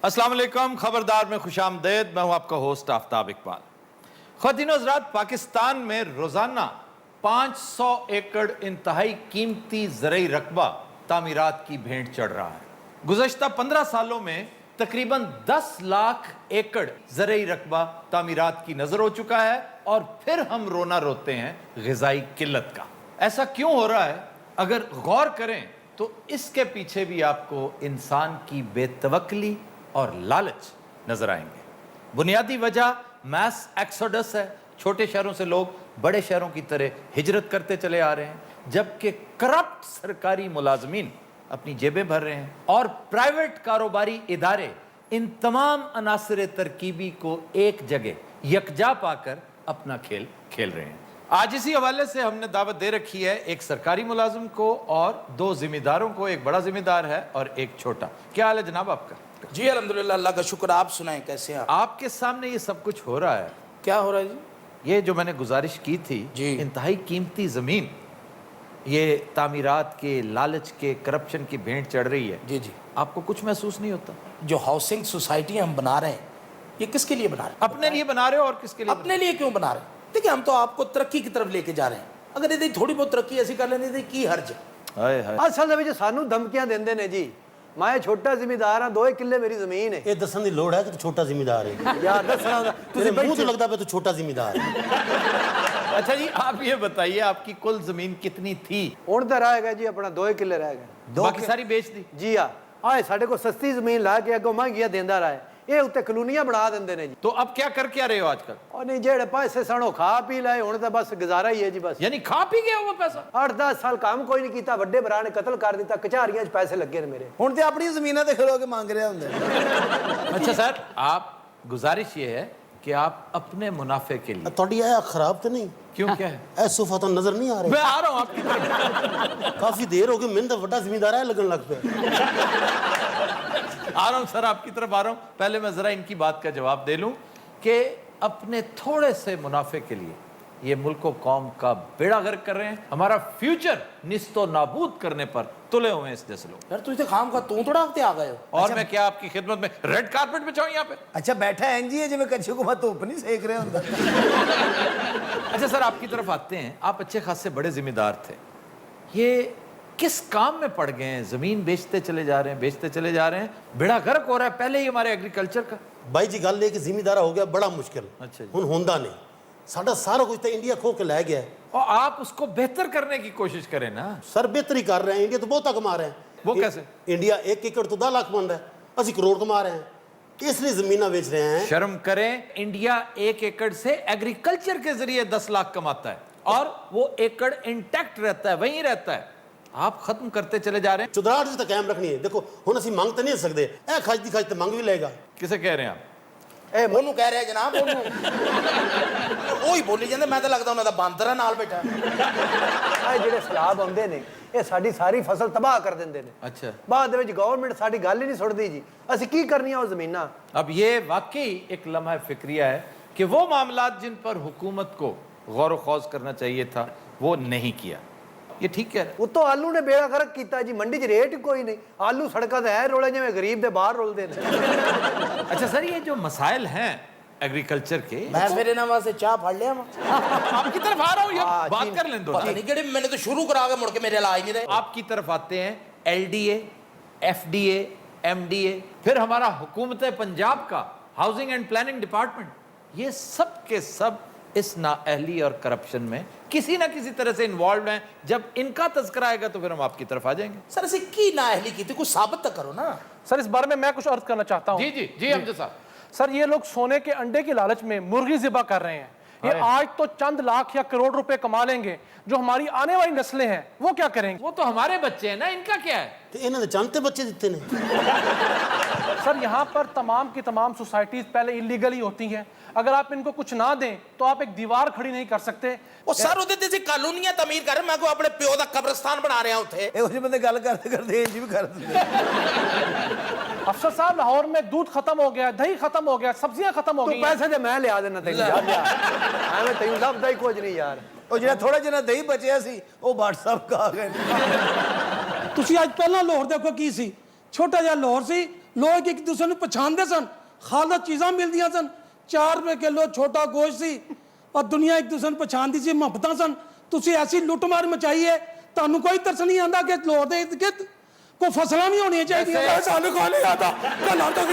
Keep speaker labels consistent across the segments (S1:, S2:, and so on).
S1: अस्सलाम वालेकुम, खबरदार में खुश आमदेद। मैं हूं आपका होस्ट आफ्ताब इकबाल। ख़वातीन और हज़रात, पाकिस्तान में रोज़ाना 500 एकड़ इंतहाई कीमती ज़रई रकबा तामीरात की भेंट चढ़ रहा है। गुज़श्ता 15 सालों में तकरीबन 10 लाख एकड़ ज़रई रकबा तामीरात की नज़र हो चुका है और फिर हम रोना रोते हैं ग़िज़ाई किल्लत का। ऐसा क्यों हो रहा है? अगर गौर करें तो इसके पीछे भी आपको इंसान की बेतवक्ली और लालच नजर आएंगे। बुनियादी वजह मैस एक्सोडस है। छोटे शहरों से लोग बड़े शहरों की तरह हिजरत करते चले आ रहे हैं, जबकि करप्ट सरकारी मुलाजमीन अपनी जेबें भर रहे हैं और प्राइवेट कारोबारी इदारे इन तमाम अनासर तरकीबी को एक जगह यकजा पाकर अपना खेल खेल रहे हैं। आज इसी हवाले से हमने दावत दे रखी है एक सरकारी मुलाजिम को और दो जिम्मेदारों को। एक बड़ा जिम्मेदार है और एक छोटा। क्या हाल है जनाब आपका?
S2: जी अल्हम्दुलिल्लाह, अल्लाह का शुक्र। आप सुनाएं, कैसे हैं आप?
S1: आपके सामने ये सब कुछ हो रहा है।
S2: क्या हो रहा है जी?
S1: ये जो मैंने गुजारिश की थी,
S2: जी।
S1: इंतहाई कीमती ज़मीन ये तामीरात के, लालच के, करप्शन की भेंट चढ़ रही है।
S2: जी जी।
S1: आपको कुछ महसूस नहीं होता?
S2: जो हाउसिंग सोसाइटी हम बना रहे हैं, ये किसके लिए बना रहे हैं?
S1: अपने लिए बना रहे हो और किसके लिए?
S2: अपने लिए क्यों बना रहे हैं? देखिए, हम तो आपको तरक्की की तरफ लेके जा रहे हैं। अगर यदि थोड़ी बहुत तरक्की ऐसी कर लेने की हर्ज है?
S1: हाय हाय।
S3: असल ਵਿੱਚ ਸਾਨੂੰ ਧਮਕੀਆਂ ਦਿੰਦੇ ਨੇ ਜੀ। ਮੈਂ ਛੋਟਾ ਜ਼ਿਮੀਦਾਰ ਹਾਂ, 2 ਕਿੱਲੇ ਮੇਰੀ ਜ਼ਮੀਨ ਹੈ।
S4: ਇਹ ਦੱਸਣ ਦੀ ਲੋੜ ਹੈ ਕਿ ਤੂੰ ਛੋਟਾ ਜ਼ਿਮੀਦਾਰ ਹੈ।
S3: ਯਾਰ ਦੱਸਣਾ ਹੁੰਦਾ
S4: तुझे
S3: ਤੁਸੀਂ
S4: मुंह तो लगता है तू छोटा जिम्मेदार है।
S1: अच्छा जी, आप ये बताइए आपकी कुल जमीन कितनी थी?
S3: ਹੁਣ ਤਾਂ ਰਹਿ ਗਿਆ ਜੀ ਆਪਣਾ 2 ਕਿੱਲੇ ਰਹਿ ਗਏ।
S1: बाकी सारी बेच दी?
S3: ਜੀ ਆ ਆਏ ਸਾਡੇ ਕੋਲ ਸਸਤੀ ਜ਼ਮੀਨ ਲਾ ਕੇ ਅੱਗੋਂ ਮਹਿੰਗੀਆਂ ਦਿੰਦਾ ਰਹੇ। ਇਹ ਉੱਤੇ ਕਲੋਨੀਆਂ ਬਣਾ ਦਿੰਦੇ ਨੇ ਜੀ।
S1: तो अब क्या कर क्या रहे हो आजकल?
S3: ਉਹ ਨਹੀਂ ਜਿਹੜੇ ਪੈਸੇ ਸਣੋ ਖਾ ਪੀ ਲਏ, ਹੁਣ ਤਾਂ ਬਸ ਗੁਜ਼ਾਰਾ ਹੀ ਹੈ ਜੀ। ਬਸ
S1: यानी खा पी गया वो पैसा?
S3: 8-10 ਸਾਲ ਕੰਮ ਕੋਈ ਨਹੀਂ ਕੀਤਾ, ਵੱਡੇ ਭਰਾ ਨੇ ਕਤਲ ਕਰ ਦਿੱਤਾ, ਕਚਹਿਰੀਆਂ 'ਚ ਪੈਸੇ ਲੱਗੇ ਨੇ ਮੇਰੇ।
S5: ਹੁਣ ਤੇ ਆਪਣੀ ਜ਼ਮੀਨਾਂ ਤੇ ਖਲੋ ਕੇ ਮੰਗ ਰਿਹਾ ਹੁੰਦਾ।
S1: अच्छा सर, आप गुजारिश ये है कि आप अपने मुनाफे के लिए।
S4: ਤੁਹਾਡੀ ਇਹ ਖਰਾਬ ਤੇ ਨਹੀਂ?
S1: क्यों, क्या है?
S4: ਇਹ सोफा तो नजर नहीं आ
S1: मैं
S4: रहा।
S1: आ रहा हूँ आपकी तरफ।
S4: काफी देर हो गई, मैंने तो बड़ा जिम्मेदार है लगन लग पे।
S1: आ रहा हूँ सर, आपकी तरफ आ रहा हूँ। पहले मैं जरा इनकी बात का जवाब दे लूं कि अपने थोड़े से मुनाफे के लिए ये मुल्क व कौम का बेड़ा गर्क कर रहे हैं। हमारा फ्यूचर निस्तो नाबूद करने पर तुले हुए हैं इस जैसे लोग।
S2: यार, तुझे खाम का तू तोड़ाते आ गए हो।
S1: और मैं क्या आपकी खिदमत में रेड कारपेट बिछाऊं यहाँ पे?
S5: अच्छा बैठा एंज ही है जिਵੇਂ ਕੱਛੂ को मैं धुप नहीं सेक रहा ਹੁੰਦਾ।
S1: अच्छा सर, आपकी तरफ आते हैं। आप अच्छे खासे बड़े जिम्मेदार थे, ये किस काम में पड़ गए हैं? जमीन बेचते चले जा रहे हैं, बेचते चले जा रहे हैं, बेड़ा गर्क हो रहा है पहले ही हमारे एग्रीकल्चर का।
S4: भाई जी गल ये कि जिम्मेदार हो गया बड़ा मुश्किल।
S1: अच्छा जी।
S4: हुन होंदा नहीं। साडा सारा कुछ तो इंडिया खो के लै गया है।
S1: और आप उसको बेहतर करने की कोशिश करें ना।
S4: सर बेहतरी कर रहे हैं, इंडिया तो बहुत कमा रहे हैं।
S1: वो कैसे?
S4: इंडिया 1 एकड़ तो 10 लाख बन रहा है, असि करोड़ कमा रहे हैं, इसलिए जमीना बेच रहे हैं।
S1: शर्म करें, इंडिया 1 एकड़ से एग्रीकल्चर के जरिए 10 लाख कमाता है और वो एकड़ इंटैक्ट रहता है, वहीं रहता है। आप खत्म करते चले जा रहे हैं।
S4: चुदराहट तो कायम रखनी है। देखो हुन असि मंग तो नहीं सकते, ए खज दी खज तो मंग भी लेगा।
S1: किसे कह रहे हैं आप?
S2: ए ਉਹਨੂੰ ਕਹਿ ਰਿਹਾ ਜਨਾਬ, ਉਹਨੂੰ ਉਹ ਹੀ ਬੋਲੀ ਜਾਂਦੇ। ਮੈਂ ਤਾਂ ਲੱਗਦਾ ਉਹਨਾਂ ਦਾ ਬਾਂਦਰ ਨਾਲ ਬੈਠਾ।
S3: ਇਹ ਜਿਹੜੇ ਸਲਾਬ ਆਉਂਦੇ ਨੇ ਇਹ ਸਾਡੀ ਸਾਰੀ ਫਸਲ ਤਬਾਹ ਕਰ ਦਿੰਦੇ ਨੇ।
S1: अच्छा,
S3: ਬਾਅਦ ਦੇ ਵਿੱਚ ਗਵਰਨਮੈਂਟ ਸਾਡੀ ਗੱਲ ਹੀ ਨਹੀਂ ਸੁਣਦੀ ਜੀ। ਅਸੀਂ ਕੀ ਕਰਨੀਆਂ ਉਹ ਜ਼ਮੀਨਾਂ?
S1: अब ये वाकई एक लम्हा फिक्रिया है कि वो मामलात जिन पर हुकूमत को गौर व खौज करना चाहिए था वो नहीं किया। ये ठीक कह रहे हैं।
S3: ਉਤੋਂ ਆਲੂ ਨੇ ਬੇੜਾ ਗਰਕ ਕੀਤਾ ਜੀ। ਮੰਡੀ 'ਚ ਰੇਟ ਹੀ ਕੋਈ ਨਹੀਂ। ਆਲੂ ਸੜਕਾਂ ਤੇ ਐ ਰੋਲੇ ਜਿਵੇਂ ਗਰੀਬ ਦੇ ਬਾਹਰ ਰੋਲਦੇ ਨੇ।
S1: अच्छा सर, ये जो मसाइल हैं एग्रीकल्चर के,
S2: ਮੈਂ ਫਿਰ ਇਹਨਾਂ ਵਾਸਤੇ ਚਾਹ ਫੜ ਲਿਆ ਵਾ।
S1: आपकी तरफ आ रहा हूँ, ये
S3: हाँ,
S1: बात
S3: जी।
S1: कर लें दो।
S2: ਪਤਾ ਨਹੀਂ ਕਿਹੜੇ मैंने तो शुरू करा के मुड़ के मेरे ला ही नहीं रहे।
S1: आपकी तरफ आते हैं LDA, FDA, MDA, फिर हमारा हुकूमत पंजाब का हाउसिंग एंड प्लानिंग डिपार्टमेंट, ये सब के सब इस नाअहली और करप्शन में किसी ना किसी तरह से इन्वॉल्व हैं। जब इनका तज़किरा आएगा तो फिर हम आपकी तरफ आ जाएंगे।
S2: सर ऐसे की नाअहली की थी, कुछ साबित तो करो ना।
S6: सर इस बारे में मैं कुछ अर्ज करना चाहता हूँ।
S1: जी जी जी, हमजा साहब।
S6: सर ये लोग सोने के अंडे की लालच में मुर्गी ज़िबा कर रहे हैं। ये आज तो चंद लाख या करोड़ रुपए कमा लेंगे, जो हमारी आने वाली नस्लें हैं वो क्या करेंगे?
S1: वो तो हमारे बच्चे हैं ना, इनका क्या है?
S4: तो इन्होंने जानते बच्चे दिते ने।
S6: सर यहाँ पर तमाम की तमाम सोसाइटीज पहले इलीगल ही होती हैं। अगर आप इनको कुछ ना दें तो आप एक दीवार खड़ी नहीं कर सकते।
S2: ਉਹ ਸਰ ਉਹਦੇ ਤੇ ਕਾਲੋਨੀਆਂ ਤਮੀਰ ਕਰ, ਮੈਂ ਕੋ ਆਪਣੇ ਪਿਓ ਦਾ ਕਬਰਸਤਾਨ ਬਣਾ ਰਿਹਾ ਉੱਥੇ।
S5: ਇਹੋ ਜਿਹੇ ਬੰਦੇ ਗੱਲ ਕਰਦੇ ਕਰਦੇ ਇੰਜ ਵੀ ਕਰ ਦਿੰਦੇ।
S6: अफसर साहब लाहौर में दूध खत्म हो गया, दही खत्म हो गया, सब्जियां खत्म हो
S3: ਤੂੰ
S6: गई।
S3: ਪੈਸੇ ਦੇ ਮੈਂ ਲਿਆ ਦੇਣਾ ਤੈਨੂੰ ਯਾਰ। ਐਵੇਂ ਤੈਨੂੰ ਲੱਭਦਾ ਹੀ ਕੁਝ ਨਹੀਂ ਯਾਰ।
S5: ਉਹ ਜਿਹੜਾ ਥੋੜਾ ਜਿਹਾ ਦਹੀਂ ਬਚਿਆ ਸੀ ਉਹ WhatsApp ਕਾ ਗਏ।
S7: ਤੁਸੀਂ ਅੱਜ ਪਹਿਲਾਂ ਲਾਹੌਰ ਦੇਖੋ ਕੀ ਸੀ, ਛੋਟਾ ਜਿਹਾ ਲਾਹੌਰ ਸੀ, ਲੋਕ ਇੱਕ ਦੂਸਰੇ ਨੂੰ ਪਛਾਣਦੇ ਸਨ, ਖਾਲਸ ਚੀਜ਼ਾਂ ਮਿਲਦੀਆਂ ਸਨ, 4 ਰੁਪਏ ਕਿਲੋ ਛੋਟਾ ਗੋਸ਼ਤ ਸੀ ਔਰ ਦੁਨੀਆ ਇੱਕ ਦੂਸਰੇ ਨੂੰ ਪਛਾਣਦੀ ਸੀ, ਮੁਹੱਬਤਾਂ ਸਨ। ਤੁਸੀਂ ਐਸੀ ਲੁੱਟਮਾਰ ਮਚਾਈ ਹੈ, ਤੁਹਾਨੂੰ ਕੋਈ ਤਰਸ ਨਹੀਂ ਆਉਂਦਾ ਕਿ ਲੋੜ ਦੇ ਇਰਦ ਗਿਰਦ ਕੋਈ ਫਸਲਾਂ ਵੀ ਹੋਣੀਆਂ ਚਾਹੀਦੀਆਂ। ਸਾਨੂੰ ਕੋਈ ਨਹੀਂ ਆਦਾ ਗੱਲਾਂ ਤੋਂ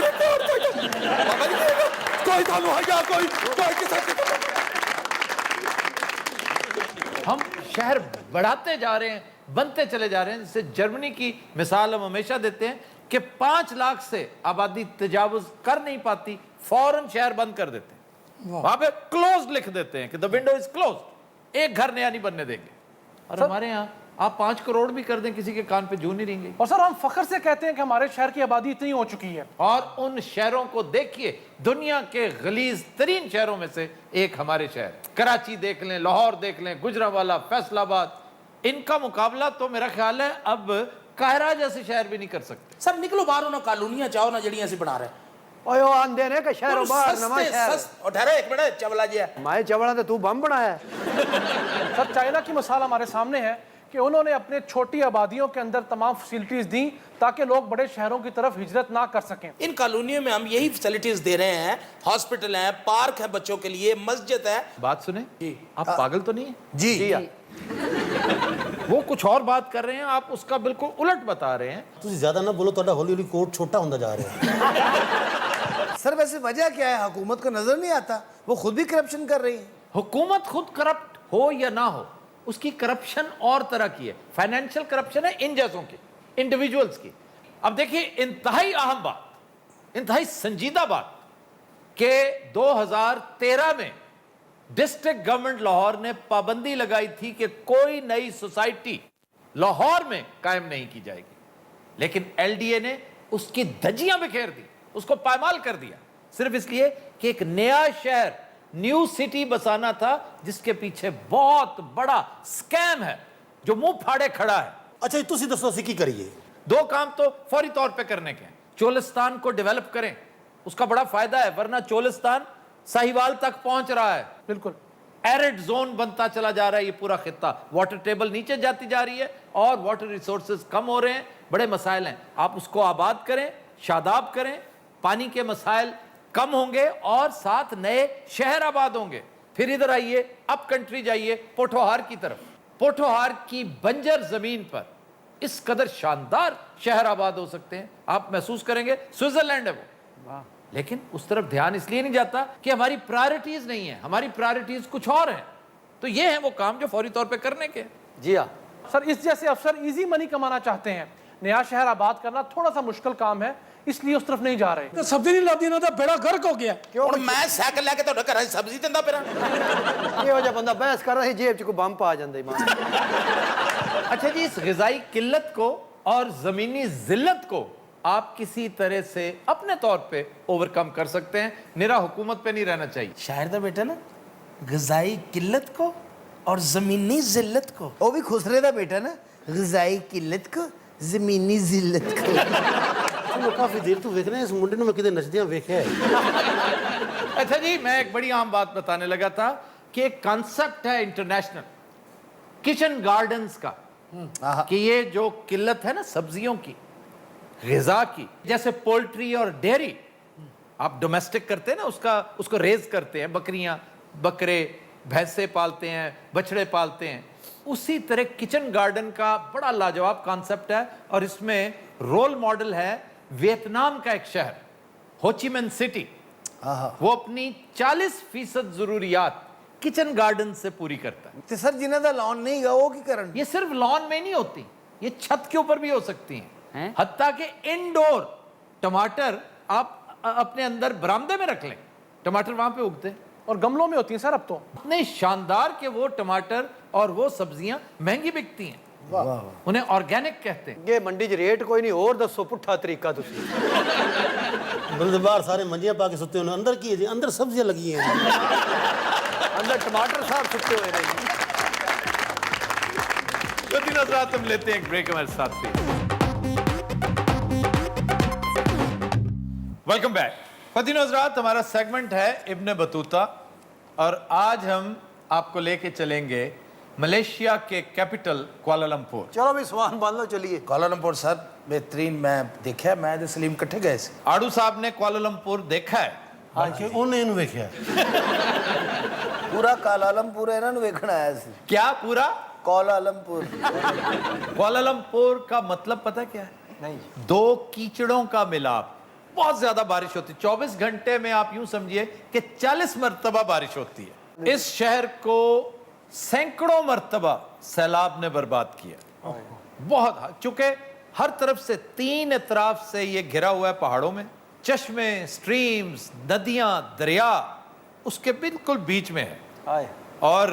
S7: ਕੋਈ ਤੁਹਾਨੂੰ ਹੈਗਾ ਕੋਈ ਕਿਸੇ
S1: हम शहर बढ़ाते जा रहे हैं, बनते चले जा रहे हैं। जैसे जर्मनी की मिसाल हम हमेशा देते हैं कि 5 लाख से आबादी तजावुज कर नहीं पाती, फौरन शहर बंद कर देते हैं, वहां पे क्लोज लिख देते हैं कि द विंडो इज क्लोज, एक घर नया नहीं बनने देंगे। और हमारे यहाँ आप 5 करोड़ भी कर दें, किसी के कान पे जू नहीं रहेंगे।
S6: और सर हम फख्र से कहते हैं कि हमारे शहर की आबादी इतनी हो चुकी है।
S1: और उन शहरों को देखिए, दुनिया के गलीज तरीन शहरों में से एक हमारे शहर, कराची देख लें, लाहौर देख लें, गुजरांवाला, फैसलाबाद, इनका मुकाबला तो मेरा ख्याल है अब कायरा जैसे शहर भी नहीं कर सकते।
S2: ਸਰ ਨਿਕਲੋ ਬਾਹਰ, ਉਹਨਾਂ ਕਾਲੋਨੀਆਂ ਚਾਹੋ ਨਾ ਜਿਹੜੀਆਂ ਅਸੀਂ ਬਣਾ ਰਹੇ
S3: ਓਏ ਉਹ ਆਂਦੇ ਨੇ ਕਿ ਸ਼ਹਿਰੋਂ ਬਾਹਰ ਨਵਾਂ ਸ਼ਹਿਰ।
S2: ਉਹ ਠਹਿਰੋ ਇੱਕ ਮਿੰਟ, ਚਵਲਾ ਜਿਹਾ
S3: ਮੈਂ ਚਵਲਾ ਤੇ ਤੂੰ ਬੰਬ ਬਣਾਇਆ।
S6: सर चाइना की मिसाल हमारे सामने है कि उन्होंने अपने छोटी आबादियों के अंदर तमाम फैसिलिटीज दी ताकि लोग बड़े शहरों की तरफ हिजरत ना कर सकें।
S2: इन कॉलोनियों में हम यही फैसिलिटीज दे रहे हैं, हॉस्पिटल है, पार्क है बच्चों के लिए, मस्जिद है।
S1: बात सुने जी, आप पागल तो नहीं है?
S5: जी
S1: वो कुछ और बात कर रहे हैं, आप उसका बिल्कुल उलट बता रहे हैं।
S4: ਤੁਸੀਂ ਜ਼ਿਆਦਾ ਨਾ ਬੋਲੋ, ਤੁਹਾਡਾ ਹੌਲੀ ਹੌਲੀ ਕੋਟ ਛੋਟਾ ਹੁੰਦਾ ਜਾ ਰਿਹਾ ਹੈ।
S5: सर वैसे वजह क्या है, हुकूमत को नजर नहीं आता वो खुद भी करप्शन कर रही है।
S1: हुकूमत खुद करप्ट हो या ना हो, उसकी करप्शन और तरह की है। फाइनेंशियल करप्शन है इन जैसों की, इंडिविजुअल्स की। अब देखिए, इंतहाई अहम बात, इंतहाई संजीदा बात कि 2013 में डिस्ट्रिक्ट गवर्नमेंट लाहौर ने पाबंदी लगाई थी कि कोई नई सोसाइटी लाहौर में कायम नहीं की जाएगी, लेकिन एलडीए ने उसकी धज्जियां बिखेर दी, उसको पायमाल कर दिया, सिर्फ इसलिए कि एक नया शहर, न्यू सिटी बसाना था, जिसके पीछे बहुत बड़ा स्कैम है जो मुंह फाड़े खड़ा है।
S4: ਅੱਛਾ ਜੀ, ਤੁਸੀਂ ਦੱਸੋ ਅਸੀਂ ਕੀ ਕਰੀਏ?
S1: 2 काम तो फौरी तौर पे करने के हैं। चोलिस्तान को डेवलप करें, उसका बड़ा फायदा है, वरना चोलिस्तान साहिवाल तक पहुंच रहा है,
S6: बिल्कुल
S1: एरिड जोन बनता चला जा रहा है ये पूरा खित्ता, वाटर टेबल नीचे जाती जा रही है और वाटर रिसोर्सेज कम हो रहे हैं, बड़े मसाइल हैं। आप उसको आबाद करें, शादाब करें, पानी के मसाइल कम होंगे और साथ नए शहर आबाद होंगे। फिर इधर आइए, अप कंट्री जाइए, पोठोहार की तरफ। पोठोहार की बंजर जमीन पर इस कदर शानदार शहर आबाद हो सकते हैं, आप महसूस करेंगे स्विट्जरलैंड है वो। लेकिन उस तरफ ध्यान इसलिए नहीं जाता कि हमारी प्रायोरिटीज नहीं है, हमारी प्रायोरिटीज कुछ और हैं। तो ये है वो काम जो फौरी तौर पे करने के।
S3: जी हाँ
S6: सर, इस जैसे अफसर इजी मनी कमाना चाहते हैं, नया शहर आबाद करना थोड़ा सा मुश्किल काम है, इसलिए उस तरफ नहीं जा रहे।
S7: सब्जी नहीं लाती ना तो बेड़ा गर्क हो गया।
S2: ਹੁਣ ਮੈਂ ਸਾਈਕਲ ਲੈ ਕੇ ਤੁਹਾਡੇ ਘਰਾਂ 'ਚ ਸਬਜ਼ੀ ਦਿੰਦਾ ਫਿਰਾਂ।
S3: ਇਹੋ ਜਿਹਾ ਬੰਦਾ ਬਹਿਸ ਕਰ ਰਿਹਾ ਸੀ, ਜੇਬ 'ਚ ਕੋਈ ਬੰਬ ਪਾ ਜਾਂਦਾ ਇਮਾਨ।
S1: अच्छा जी, इस ग़िज़ाई किल्लत को और ज़मीनी ज़िल्लत को आप किसी तरह से अपने तौर पे ओवरकम कर सकते हैं, निरा हुकूमत पे नहीं रहना चाहिए।
S2: शायर ਦਾ बेटा ना, ग़िज़ाई किल्लत को और ज़मीनी ज़िल्लत को।
S5: वो भी खुसरे दा बेटा ना, ग़िज़ाई किल्लत को ज़मीनी ज़िल्लत को।
S4: ਚਲੋ ਕਾਫੀ ਦੇਰ ਤੋਂ ਵੇਖ ਰਹੇ ਹਾਂ, ਇਸ ਮੁੰਡੇ ਨੂੰ ਮੈਂ ਕਿਤੇ ਨੱਚਦਿਆਂ ਵੇਖਿਆ ਹੈ।
S1: अच्छा जी, मैं एक बड़ी आम बात बताने लगा था कि एक कॉन्सेप्ट है इंटरनेशनल किचन गार्डन्स का, कि ये जो किल्लत है ना सब्जियों की, ग़िज़ा की, जैसे पोल्ट्री और डेयरी आप डोमेस्टिक करते हैं ना, उसको रेज करते हैं, बकरियां, बकरे, भैंसे पालते हैं, बछड़े पालते हैं, उसी तरह किचन गार्डन का बड़ा लाजवाब कॉन्सेप्ट है। और इसमें रोल मॉडल है वियतनाम का एक शहर, होचिमिन सिटी। वो अपनी 40% जरूरियात किचन गार्डन से पूरी करता है।
S5: तो सर जिन्हें दा लॉन नहीं गा वो की करन।
S1: ये सिर्फ लॉन में नहीं होती, ये छत के ऊपर भी हो सकती हैं, हत्ता कि इनडोर टमाटर आप अपने अंदर बरामदे में रख लें, टमाटर वहां पे उगते हैं
S6: और गमलों में होती हैं सर अब तो।
S1: इतने शानदार कि वो टमाटर और वो सब्जियां महंगी बिकती हैं, उन्हें ऑर्गेनिक कहते हैं।
S3: ये मंडी 'ਚ ਰੇਟ ਕੋਈ ਨਹੀਂ, ਹੋਰ ਦੱਸੋ ਪੁੱਠਾ ਤਰੀਕਾ ਤੁਸੀਂ।
S4: ਬੰਦੇ ਬਾਹਰ ਸਾਰੇ ਮੰਜੀਆਂ ਪਾ ਕੇ ਸੁੱਤੇ ਹੋਏ ਨੇ, ਅੰਦਰ ਕੀ ਹੈ ਜੀ? ਅੰਦਰ ਸਬਜ਼ੀਆਂ ਲੱਗੀਆਂ हैं।
S3: ਅੰਦਰ ਟਮਾਟਰ ਸਾਹਿਬ ਸੁੱਤੇ ਹੋਏ ਨੇ ਜੀ।
S1: तो दिन रात हम लेते हैं एक ब्रेक, हमारे साथ भी। Welcome back. फदीन हज़रात, हमारा सेगमेंट है इब्न बतूता और आज हम आपको लेके चलेंगे मलेशिया के कैपिटल कुआलालंपुर।
S3: ਚਲੋ ਵੀ ਸਵਾਨ ਬੰਨ ਲਓ ਚਲਿਏ।
S2: ਕੋਲਾਲੰਪੁਰ ਸਰ ਬਿਹਤਰੀਨ ਮੈਂ ਦੇਖਿਆ ਮੈਂ ਤੇ ਸਲੀਮ ਇਕੱਠੇ ਗਏ ਸੀ
S1: आड़ू साहब ने कुआलालंपुर देखा है?
S4: ਕਿ ਉਹਨੇ ਇਹਨੂੰ ਵੇਖਿਆ
S5: ਪੂਰਾ ਕਾਲਾਲਮਪੁਰ ਇਹਨਾਂ ਨੂੰ ਵੇਖਣ ਆਇਆ ਸੀ
S1: क्या पूरा?
S5: ਕੋਲਾਲਮਪੁਰ
S1: कुआलालंपुर का मतलब पता क्या है?
S3: ਨਹੀਂ ਜੀ।
S1: दो कीचड़ों का मिलाप। बहुत ज्यादा बारिश होती है, 24 घंटे में आप यूं समझिए कि 40 मरतबा बारिश होती है। इस शहर को सैकड़ों मरतबा सैलाब ने बर्बाद किया। बहुत, चूंकि हर तरफ से 3 इतराफ से ये घिरा हुआ है पहाड़ों में, चश्मे, स्ट्रीम्स, नदियां, दरिया उसके बिल्कुल बीच में है।
S3: ਹਾਏ
S1: और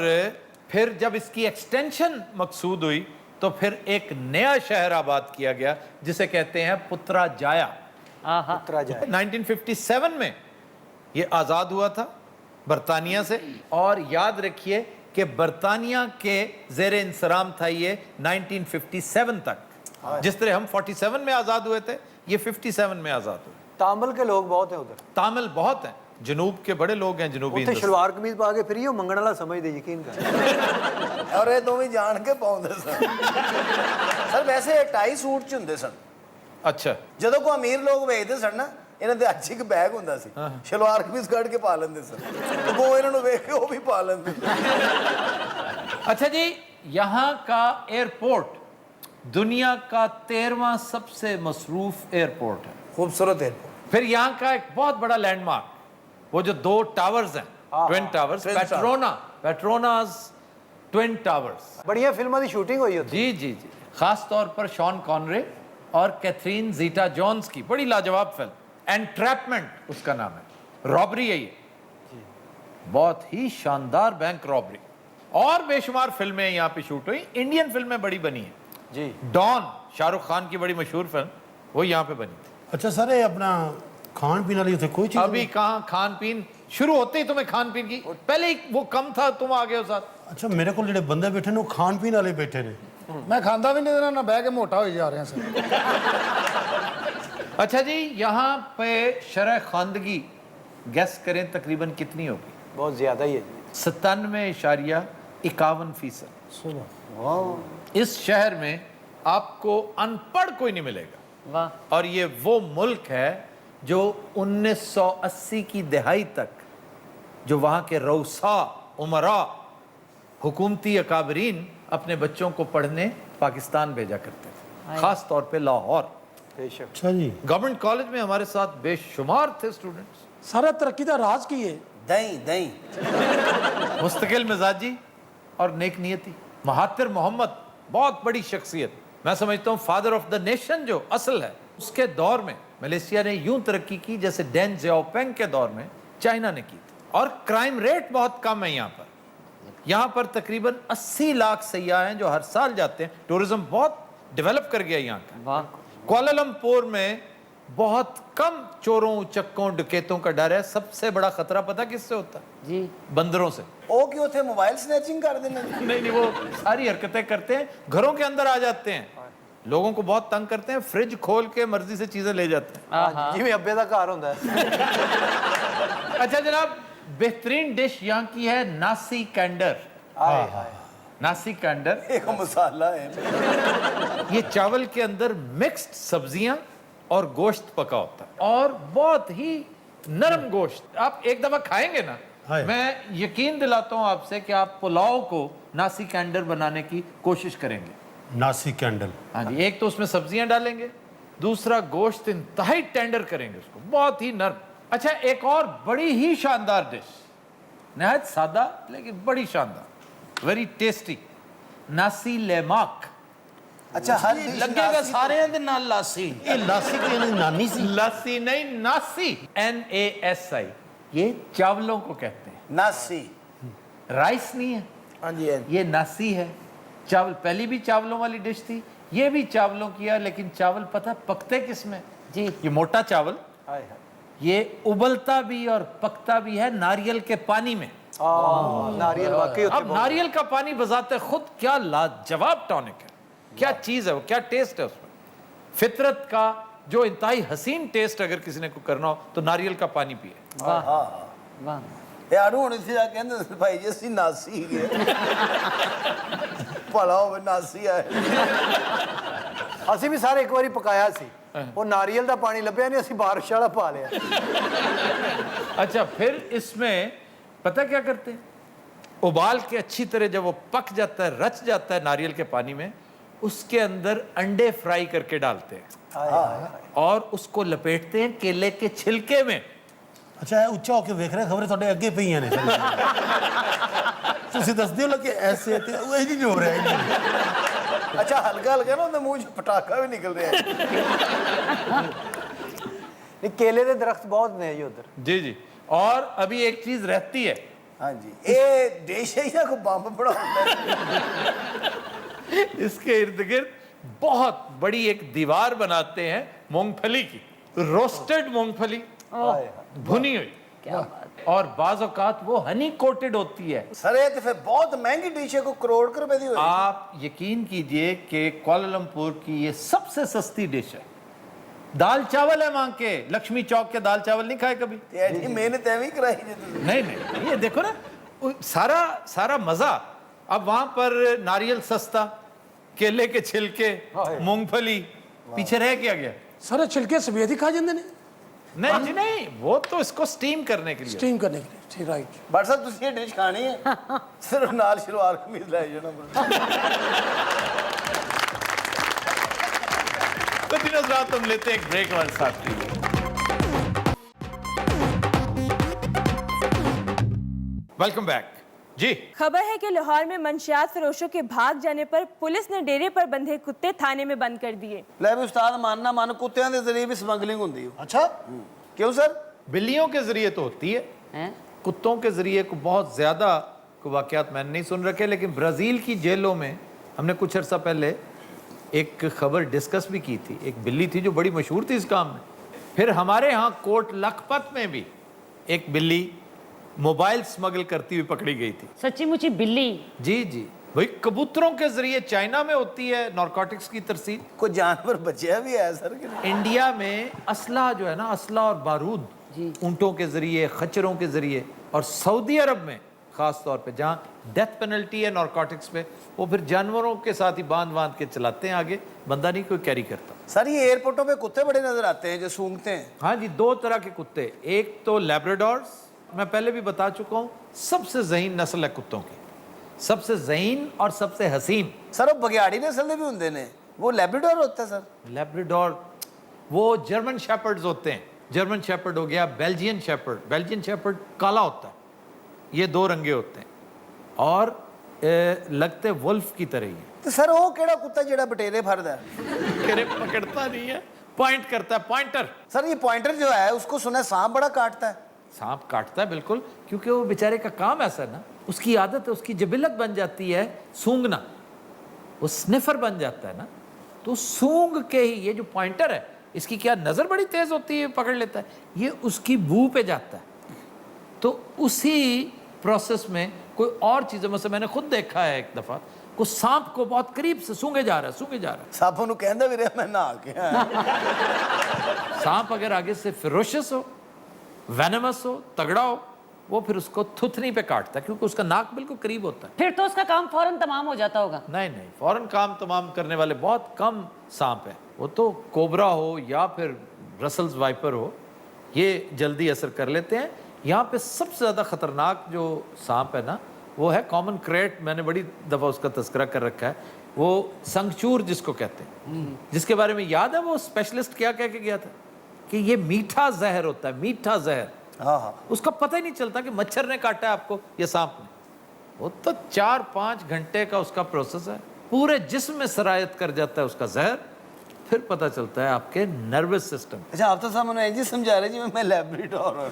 S1: फिर जब इसकी एक्सटेंशन मकसूद हुई तो फिर एक नया शहर आबाद किया गया जिसे कहते हैं पुत्राजाया।
S3: ਉਤਰਾ ਜਾਏ।
S1: 1957 में ये आज़ाद हुआ था बरतानिया से। और याद रखिए कि बरतानिया के ज़ेर इंसराम था ये 1957 तक। जिस तरह हम 47 में आज़ाद हुए थे, ये 57 में आज़ाद हुए।
S3: ਤਾਮਿਲ के लोग बहुत हैं उधर।
S1: तामिल बहुत हैं, जनूब के बड़े लोग हैं जनूबी
S3: ਉੱਥੇ
S1: हिंदुस्तान।
S3: ਸ਼ਲਵਾਰ ਕਮੀਜ਼ ਪਾ ਕੇ ਫਿਰੀ ਉਹ ਮੰਗਣ ਵਾਲਾ ਸਮਝਦੇ ਯਕੀਨ ਕਰ।
S5: ਔਰ ਇਹ ਦੋਵੇਂ ਜਾਣ ਕੇ ਪਾਉਂਦੇ ਸਨ ਸਰ ਵੈਸੇ ਇਹ ਟਾਈ ਸੂਟ ਚ ਹੁੰਦੇ ਸਨ
S1: अच्छा,
S5: ਜਦੋਂ ਕੋ ਅਮੀਰ ਲੋਕ ਵੇਚਦੇ ਸਨ ਨਾ ਇਹਨਾਂ ਦੇ ਅੱਛੀ ਇੱਕ ਬੈਗ ਹੁੰਦਾ ਸੀ ਸ਼ਲਵਾਰ ਕਮੀਜ਼ ਕੱਢ ਕੇ ਪਾ ਲੈਂਦੇ ਸਨ ਤੇ ਕੋ ਇਹਨਾਂ ਨੂੰ ਵੇਖ ਕੇ ਉਹ ਵੀ ਪਾ ਲੈਂਦੇ
S1: अच्छा जी, यहाँ का एयरपोर्ट दुनिया का 13वां सबसे मसरूफ एयरपोर्ट है।
S2: ਖੂਬਸੂਰਤ 에어ਪੋਰਟ
S1: फिर यहाँ का एक बहुत बड़ा लैंडमार्क, वो जो 2 टावर्स हैं, twin towers, Petronas twin towers.
S3: ਬੜੀਆਂ ਫਿਲਮਾਂ ਦੀ ਸ਼ੂਟਿੰਗ ਹੋਈ ਉੱਥੇ।
S1: जी जी जी, खास तौर पर शॉन कॉनरे और कैथरीन जीटा जॉन्स की बड़ी लाजवाब फिल्म एंट्रैपमेंट उसका नाम है। रॉबरी है ये, बहुत ही शानदार बैंक रॉबरी। और बेशुमार फिल्में यहाँ पे शूट हुई। इंडियन फिल्में बड़ी बनी हैं
S3: जी।
S1: डॉन, शाहरुख खान की बड़ी मशहूर फिल्म, वो यहाँ पे बनी थी।
S4: ਅੱਛਾ ਸਰ ਇਹ ਆਪਣਾ ਖਾਣ ਪੀਣ ਵਾਲੀ ਉੱਥੇ ਕੋਈ ਚੀਜ਼
S1: अभी कहाँ खान पीन शुरू होते ही तुम्हें खान पीन की, पहले ही वो कम था, तुम आ गए हो साथ।
S4: ਅੱਛਾ ਮੇਰੇ ਕੋਲ ਜਿਹੜੇ ਬੰਦੇ ਬੈਠੇ ਨੇ ਉਹ ਖਾਣ ਪੀਣ ਵਾਲੇ ਬੈਠੇ ਨੇ
S7: ਮੈਂ ਖਾਂਦਾ ਵੀ ਨਹੀਂ ਇਹਦੇ ਨਾਲ ਬਹਿ ਕੇ ਮੋਟਾ ਹੋਈ ਜਾ ਰਿਹਾ ਸਰ
S1: अच्छा जी, यहाँ पे शरह खानदगी गैस करें तकरीबन कितनी होगी?
S3: बहुत ज्यादा ही है जी।
S1: 97.51%। इस शहर में आपको अनपढ़ कोई नहीं मिलेगा। और ये वो मुल्क है जो 1980 की दहाई तक जो वहाँ के रऊसा उमरा हुकूमती अकाबरीन अपने बच्चों को पढ़ने पाकिस्तान भेजा करते थे, खास तौर पे लाहौर।
S3: बेशक।
S4: ਅੱਛਾ ਜੀ
S1: गवर्नमेंट कॉलेज में हमारे साथ बेशुमार थे स्टूडेंट्स।
S7: ਸਾਰਾ ਤਰੱਕੀ ਦਾ ਰਾਜ਼ ਕੀ ਹੈ
S5: ਦਹੀਂ ਦਹੀਂ
S1: मुस्तकिल मिजाजी और नेक नियति। महातिर मोहम्मद बहुत बड़ी शख्सियत, मैं समझता हूँ फादर ऑफ द नेशन जो असल है। उसके दौर में मलेशिया ने यूं तरक्की की जैसे डेन जियाओपेंग के दौर में चाइना ने की थी। और क्राइम रेट बहुत कम है यहाँ पर। यहाँ पर तकरीबन 80 लाख सयाह हैं जो हर साल जाते हैं। टूरिज्म बहुत डेवलप कर गया यहाँ का। कुआलालंपुर में बहुत कम चोरों, चक्कों, डकैतों का डर है। सबसे बड़ा खतरा पता किससे होता है? जी, बंदरों से।
S5: ਉਹ ਕਿ ਉੱਥੇ ਮੋਬਾਈਲ ਸਨੈਚਿੰਗ ਕਰਦੇ ਨੇ
S1: नहीं, वो सारी हरकतें करते हैं, घरों के अंदर आ जाते हैं, लोगों को बहुत तंग करते हैं, फ्रिज खोल के मर्जी से चीजें ले जाते हैं।
S3: ਜਿਵੇਂ ਅੱਬੇ ਦਾ ਘਰ ਹੁੰਦਾ ਹੈ।
S1: अच्छा जनाब, बेहतरीन डिश यहाँ की है नासी कैंडर। नासी कैंडर
S5: ਇੱਕ ਮਸਾਲਾ ਹੈ
S1: ये चावल के अंदर मिक्स्ड सब्जियां और गोश्त पका होता है, और बहुत ही नरम गोश्त। आप एक दफा खाएंगे ना,
S4: हाय।
S1: मैं यकीन दिलाता हूं आपसे कि आप पुलाव को नासी कैंडर बनाने की कोशिश करेंगे।
S4: नासी कैंडल
S1: हाँ जी, एक तो उसमें सब्जियां डालेंगे, दूसरा गोश्त इंतहाई टेंडर करेंगे उसको, बहुत ही नरम। अच्छा, एक और बड़ी ही शानदार डिश, नहायत सादा लेकिन बड़ी शानदार, वेरी टेस्टी, नासी लेमाक।
S5: ਅੱਛਾ ਹਰ dish
S2: ਲੱਗੇਗਾ ਸਾਰਿਆਂ ਦੇ ਨਾਲ ਲਾਸੀ
S4: ਇਹ ਲਾਸੀ ਕੋਈ ਇਹਨਾਂ ਦੀ ਨਾਨੀ ਸੀ
S1: लस्सी नहीं, नासी, NASI, ये चावलों को कहते हैं।
S5: ਨਾਸੀ
S1: राइस नहीं है,
S2: ਹਾਂਜੀ ਹਾਂਜੀ
S1: ये नासी है। चावल पहली भी चावलों वाली डिश थी, ये भी चावलों की है, लेकिन चावल पता पकते किस में? जी, ये मोटा चावल
S3: ਹਾਏ ਹਾਏ।
S1: ये उबलता भी और पकता भी है नारियल के पानी में।
S3: नारियल वाकई
S1: अब नारियल का पानी बजाते खुद क्या लाजवाब टॉनिक है, क्या चीज है वो, क्या टेस्ट है उसमें। फितरत का जो इंतहाई हसीन टेस्ट अगर किसी ने को करना हो तो नारियल का पानी पिए।
S5: ਯਾਰ ਹੁਣ ਇੱਥੇ ਜਾ ਕੇ ਕਹਿੰਦੇ ਸੀ, ਭਾਈ ਜੀ ਅਸੀਂ ਨਾਸੀ ਗਏ ਭਲਾ ਹੋਵੇ ਨਾਸੀ ਆਏ
S3: ਅਸੀਂ ਵੀ ਸਾਰੇ ਇੱਕ ਵਾਰੀ ਪਕਾਇਆ ਸੀ ਉਹ ਨਾਰੀਅਲ ਦਾ ਪਾਣੀ ਲੱਭਿਆ ਨਹੀਂ ਅਸੀਂ ਬਾਰਿਸ਼ ਵਾਲਾ ਪਾ ਲਿਆ
S1: अच्छा फिर इसमें पता क्या करते हैं उबाल के अच्छी तरह जब वो पक जाता है रच जाता है नारियल के पानी में उसके अंदर अंडे फ्राई करके डालते हैं और उसको लपेटते हैं केले के छिलके में
S4: ਅੱਛਾ ਇਹ ਉੱਚਾ ਹੋ ਕੇ ਵੇਖ ਰਿਹਾ ਖਬਰੇ ਤੁਹਾਡੇ ਅੱਗੇ ਪਈਆਂ ਨੇ ਤੁਸੀਂ ਦੱਸਦੇ ਹੋ ਕਿ ਐਸੇ ਤੇ ਉਹ ਇਹ ਨਹੀਂ ਹੋ ਰਿਹਾ ਇਹ ਨਹੀਂ।
S5: ਅੱਛਾ ਹਲਕਾ ਹਲਕਾ ਨਾ ਉਹਦੇ ਮੂੰਹ 'ਚ ਪਟਾਕਾ ਵੀ ਨਿਕਲ ਰਿਹਾ
S3: ਨਹੀਂ ਕੇਲੇ ਦੇ ਦਰਖਤ ਬਹੁਤ ਨੇ ਜੀ ਉਧਰ
S1: जी जी और अभी एक चीज रहती है
S5: ਹਾਂਜੀ ਇਹ ਦੇਸ਼ ਹੈ ਜਾਂ ਕੋਈ ਬੰਬ ਬਣਾਉਂਦਾ
S1: इसके इर्द गिर्द बहुत बड़ी एक दीवार बनाते हैं मूंगफली की रोस्टेड मूंगफली भुनी हुई और बाज औकात वो हनी कोटेड होती है
S5: ਸਰ ਇਹ ਤੇ ਫਿਰ ਬਹੁਤ ਮਹਿੰਗੀ ਡਿਸ਼ ਹੈ ਕੋਈ ਕਰੋੜ ਕੁ ਰੁਪਏ ਦੀ ਹੋਈ
S1: आप यकीन कीजिए कि कुआलालंपुर की ये सबसे सस्ती डिश है दाल चावल है वहां के लक्ष्मी चौक के दाल चावल नहीं खाए कभी
S5: ਤੇ ਐਡੀ ਮਿਹਨਤ ਐਵੇਂ ਹੀ ਕਰਾਈ ਜੇ ਤੁਸੀਂ
S1: नहीं नहीं ये देखो ना सारा सारा मजा अब वहां पर नारियल सस्ता केले के छिलके मूंगफली पीछे रह क्या गया
S7: सारे छिलके सफेद ही खा जाते हैं
S1: नहीं जी नहीं वो तो इसको स्टीम करने के लिए
S7: स्टीम करने के लिए ठीक राइट
S5: ਬਟ ਸਾਹਿਬ ਤੁਸੀਂ ਇਹ ਡਿਸ਼ ਖਾਣੀ ਹੈ ਸਿਰਫ ਨਾਲ ਸ਼ਲਵਾਰ ਕਮੀਜ਼ ਲੈ ਜਾਣਾ
S1: तो दिनों रात हम लेते हैं एक ब्रेक हमारे साथ के लिए वेलकम बैक जी
S8: खबर है कि लाहौर में मंशियात फरोशों के भाग जाने पर पुलिस ने डेरे पर बंधे कुत्ते थाने में बंद कर दिए।
S5: ਲੈ ਵੀ ਉਸਤਾਦ ਮੰਨਣਾ ਮੰਨ ਕੁੱਤਿਆਂ ਦੇ ਜ਼ਰੀਏ ਵੀ ਸਮਗਲਿੰਗ ਹੁੰਦੀ ਹੈ ਅੱਛਾ ਕਿਉਂ ਸਰ
S1: बिल्लियों के जरिए तो होती है कुत्तों के जरिए को बहुत ज्यादा को वाकयात मैंने नहीं सुन रखे लेकिन ब्राजील की जेलों में हमने कुछ अर्सा पहले एक खबर डिस्कस भी की थी एक बिल्ली थी जो बड़ी मशहूर थी इस काम में फिर हमारे यहाँ कोट लखपत में भी एक बिल्ली मोबाइल स्मगल करती हुई पकड़ी गई थी
S9: सच्ची मुची बिल्ली
S1: जी जी भाई कबूतरों के जरिए चाइना में होती है नारकोटिक्स की तरसील
S5: ਕੋਈ ਜਾਨਵਰ ਬਚਿਆ ਵੀ ਹੈ ਸਰ ਕਿ ਨਹੀਂ?
S1: इंडिया में असला जो है ना असला और बारूद ऊंटों के जरिए खच्चरों के जरिए और सऊदी अरब में खास तौर पे जहाँ डेथ पेनल्टी है नारकोटिक्स पे वो फिर जानवरों के साथ ही बांध बांध के चलाते हैं आगे बंदा नहीं कोई कैरी करता
S5: सर ये एयरपोर्टों पे कुत्ते बड़े नजर आते हैं जो सूंघते हैं
S1: हाँ जी दो तरह के कुत्ते एक तो लैब्राडोर्स मैं पहले भी बता चुका हूँ सबसे ज़हीन नस्ल है कुत्तों की सबसे ज़हीन और सबसे हसीन
S5: सर वो बघियाड़ी नस्ल ਦੇ ਵੀ ਹੁੰਦੇ ਨੇ वो लैब्राडोर होता है सर
S1: लैब्राडोर वो जर्मन शेपर्ड्स होते हैं जर्मन शेपर्ड हो गया बेल्जियन शेपर्ड काला होता है ये दो रंगे होते हैं और लगते वुल्फ की तरह ही है
S5: ਤੇ ਸਰ ਉਹ ਕਿਹੜਾ ਕੁੱਤਾ ਜਿਹੜਾ ਬਟੇਰੇ ਫੜਦਾ ਹੈ
S1: करे पकड़ता नहीं है पॉइंट करता है पॉइंटर
S5: सर ये पॉइंटर जो है उसको सुना है सांप बड़ा काटता है
S1: सांप काटता है बिल्कुल क्योंकि वो बेचारे का काम ऐसा है ना उसकी आदत है उसकी जबिलत बन जाती है सूंघना वो स्निफर बन जाता है ना तो सूंघ के ही ये जो पॉइंटर है इसकी क्या नज़र बड़ी तेज़ होती है पकड़ लेता है ये उसकी बू पे जाता है तो उसी प्रोसेस में कोई और चीज़ों में से मैंने खुद देखा है एक दफ़ा को सांप को बहुत करीब से सूंघे जा रहा है
S5: ਸੱਪ ਨੂੰ ਕਹਿੰਦਾ ਵੀ ਰਿਹਾ ਮੈਂ ਨਹਾ ਕੇ ਆਇਆ
S1: सांप अगर आगे से फिरोशियस हो वेनमस हो तगड़ा हो वो फिर उसको थुथनी पे काटता है क्योंकि उसका नाक बिल्कुल करीब होता है
S9: फिर तो उसका काम फौरन तमाम हो जाता होगा
S1: नहीं नहीं फौरन काम तमाम करने वाले बहुत कम सांप है वो तो कोबरा हो या फिर रसल्स वाइपर हो ये जल्दी असर कर लेते हैं यहाँ पे सबसे ज़्यादा ख़तरनाक जो सांप है ना वो है कॉमन क्रेट मैंने बड़ी दफ़ा उसका तस्करा कर रखा है वो संगचूर जिसको कहते हैं जिसके बारे में याद है वो स्पेशलिस्ट क्या कह के गया था कि ये मीठा जहर होता है मीठा जहर
S5: हाँ हाँ
S1: उसका पता ही नहीं चलता कि मच्छर ने काटा है आपको या सांप ने वो तो 4-5 घंटे का उसका प्रोसेस है पूरे जिस्म में सरायत कर जाता है उसका जहर फिर पता चलता है आपके नर्वस सिस्टम
S5: अच्छा आप तो सामने इंज समझा रहे जी मैं लैब्राडोर हूँ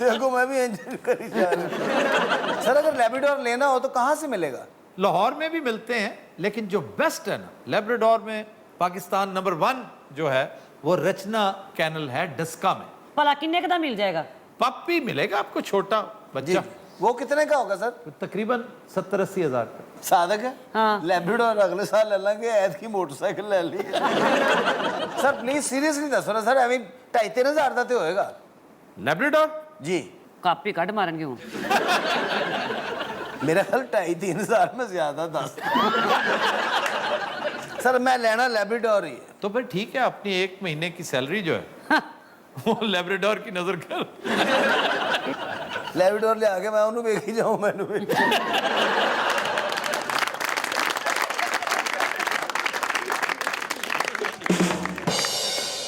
S5: देखो मैं भी इंज करी जा रहा सर अगर लैब्राडोर लेना हो तो कहाँ से मिलेगा
S1: लाहौर में भी मिलते हैं लेकिन जो बेस्ट है ना लैब्राडोर में पाकिस्तान नंबर 1 जो है वो रचना कैनल है डस्का में
S9: भला किन्ने का मिल जाएगा
S1: पप्पी मिलेगा आपको छोटा बच्चा
S5: वो कितने का होगा सर
S1: तकरीबन 70-80 हज़ार का
S5: साधक है
S9: हाँ।
S5: लैब्राडोर अगले साल ले लेंगे ऐद की मोटरसाइकिल ले ली सर प्लीज सीरियसली दसो ना सर एवं 2.5-3 हज़ार का तो होएगा
S1: लैब्राडोर
S5: जी
S9: ਕਾਪੀ ਕੱਢ ਮਾਰਨਗੇ ਹੁਣ।
S5: मेरा ख्याल 2.5-3 हज़ार में ज्यादा 10 सर मैं लेना लेब्राडोर ही है।
S1: तो फिर ठीक है, अपनी 1 महीने की सैलरी जो है वो लेब्राडोर की नजर कर।
S5: ਲੈਬਰਾਡੋਰ ਲਿਆ ਕੇ ਮੈਂ ਉਹਨੂੰ ਵੇਖੀ ਜਾਉਂ ਮੈਨੂੰ ਵੀ।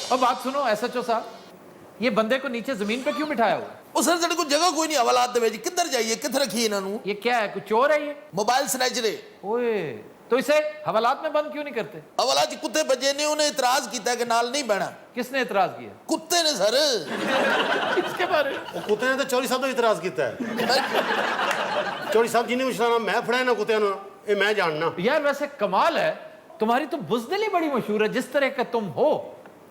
S1: अब बात सुनो एसएचओ साहब, ये बंदे को नीचे जमीन पे क्यों बिठाया हुआ?
S2: ਉਹ ਸਰ ਸਾਡੇ ਕੋਲ ਜਗ੍ਹਾ ਕੋਈ ਨਹੀਂ ਹਵਾਲਾਤ ਦੇ ਵਿੱਚ, ਕਿੱਧਰ ਜਾਈਏ, ਕਿੱਥੇ ਰੱਖੀਏ ਇਹਨਾਂ ਨੂੰ?
S1: ये क्या है, कुछ चोर है ये?
S2: ਮੋਬਾਈਲ ਸਨੈਚਰੇ।
S1: ओए, तो इसे हवालात में बंद क्यों नहीं करते?
S2: ਹਵਾਲਾਤ 'ਚ ਕੁੱਤੇ ਵੱਜੇ ਨੇ, ਉਹਨੇ ਇਤਰਾਜ਼ ਕੀਤਾ ਕਿ ਨਾਲ ਨਹੀਂ ਬਹਿਣਾ।
S1: किसने एतराज किया?
S2: ਕੁੱਤੇ ਨੇ ਸਰ।
S1: इसके बारे में
S4: ਉਹ ਕੁੱਤੇ ਨੇ ਤਾਂ ਚੌਧਰੀ ਸਾਹਿਬ ਤੋਂ ਇਤਰਾਜ਼ ਕੀਤਾ ਹੈ। ਚੌਧਰੀ ਸਾਹਿਬ ਜੀ ਨੇ ਉਛਲਾਣਾ ਮੈਂ ਫੜਾਇਆ ਨਾ ਕੁੱਤਿਆਂ ਨੂੰ, ਇਹ ਮੈਂ ਜਾਣਨਾ।
S1: यार वैसे कमाल है, तुम्हारी तो बुज़दिली बड़ी मशहूर है। जिस तरह का तुम हो,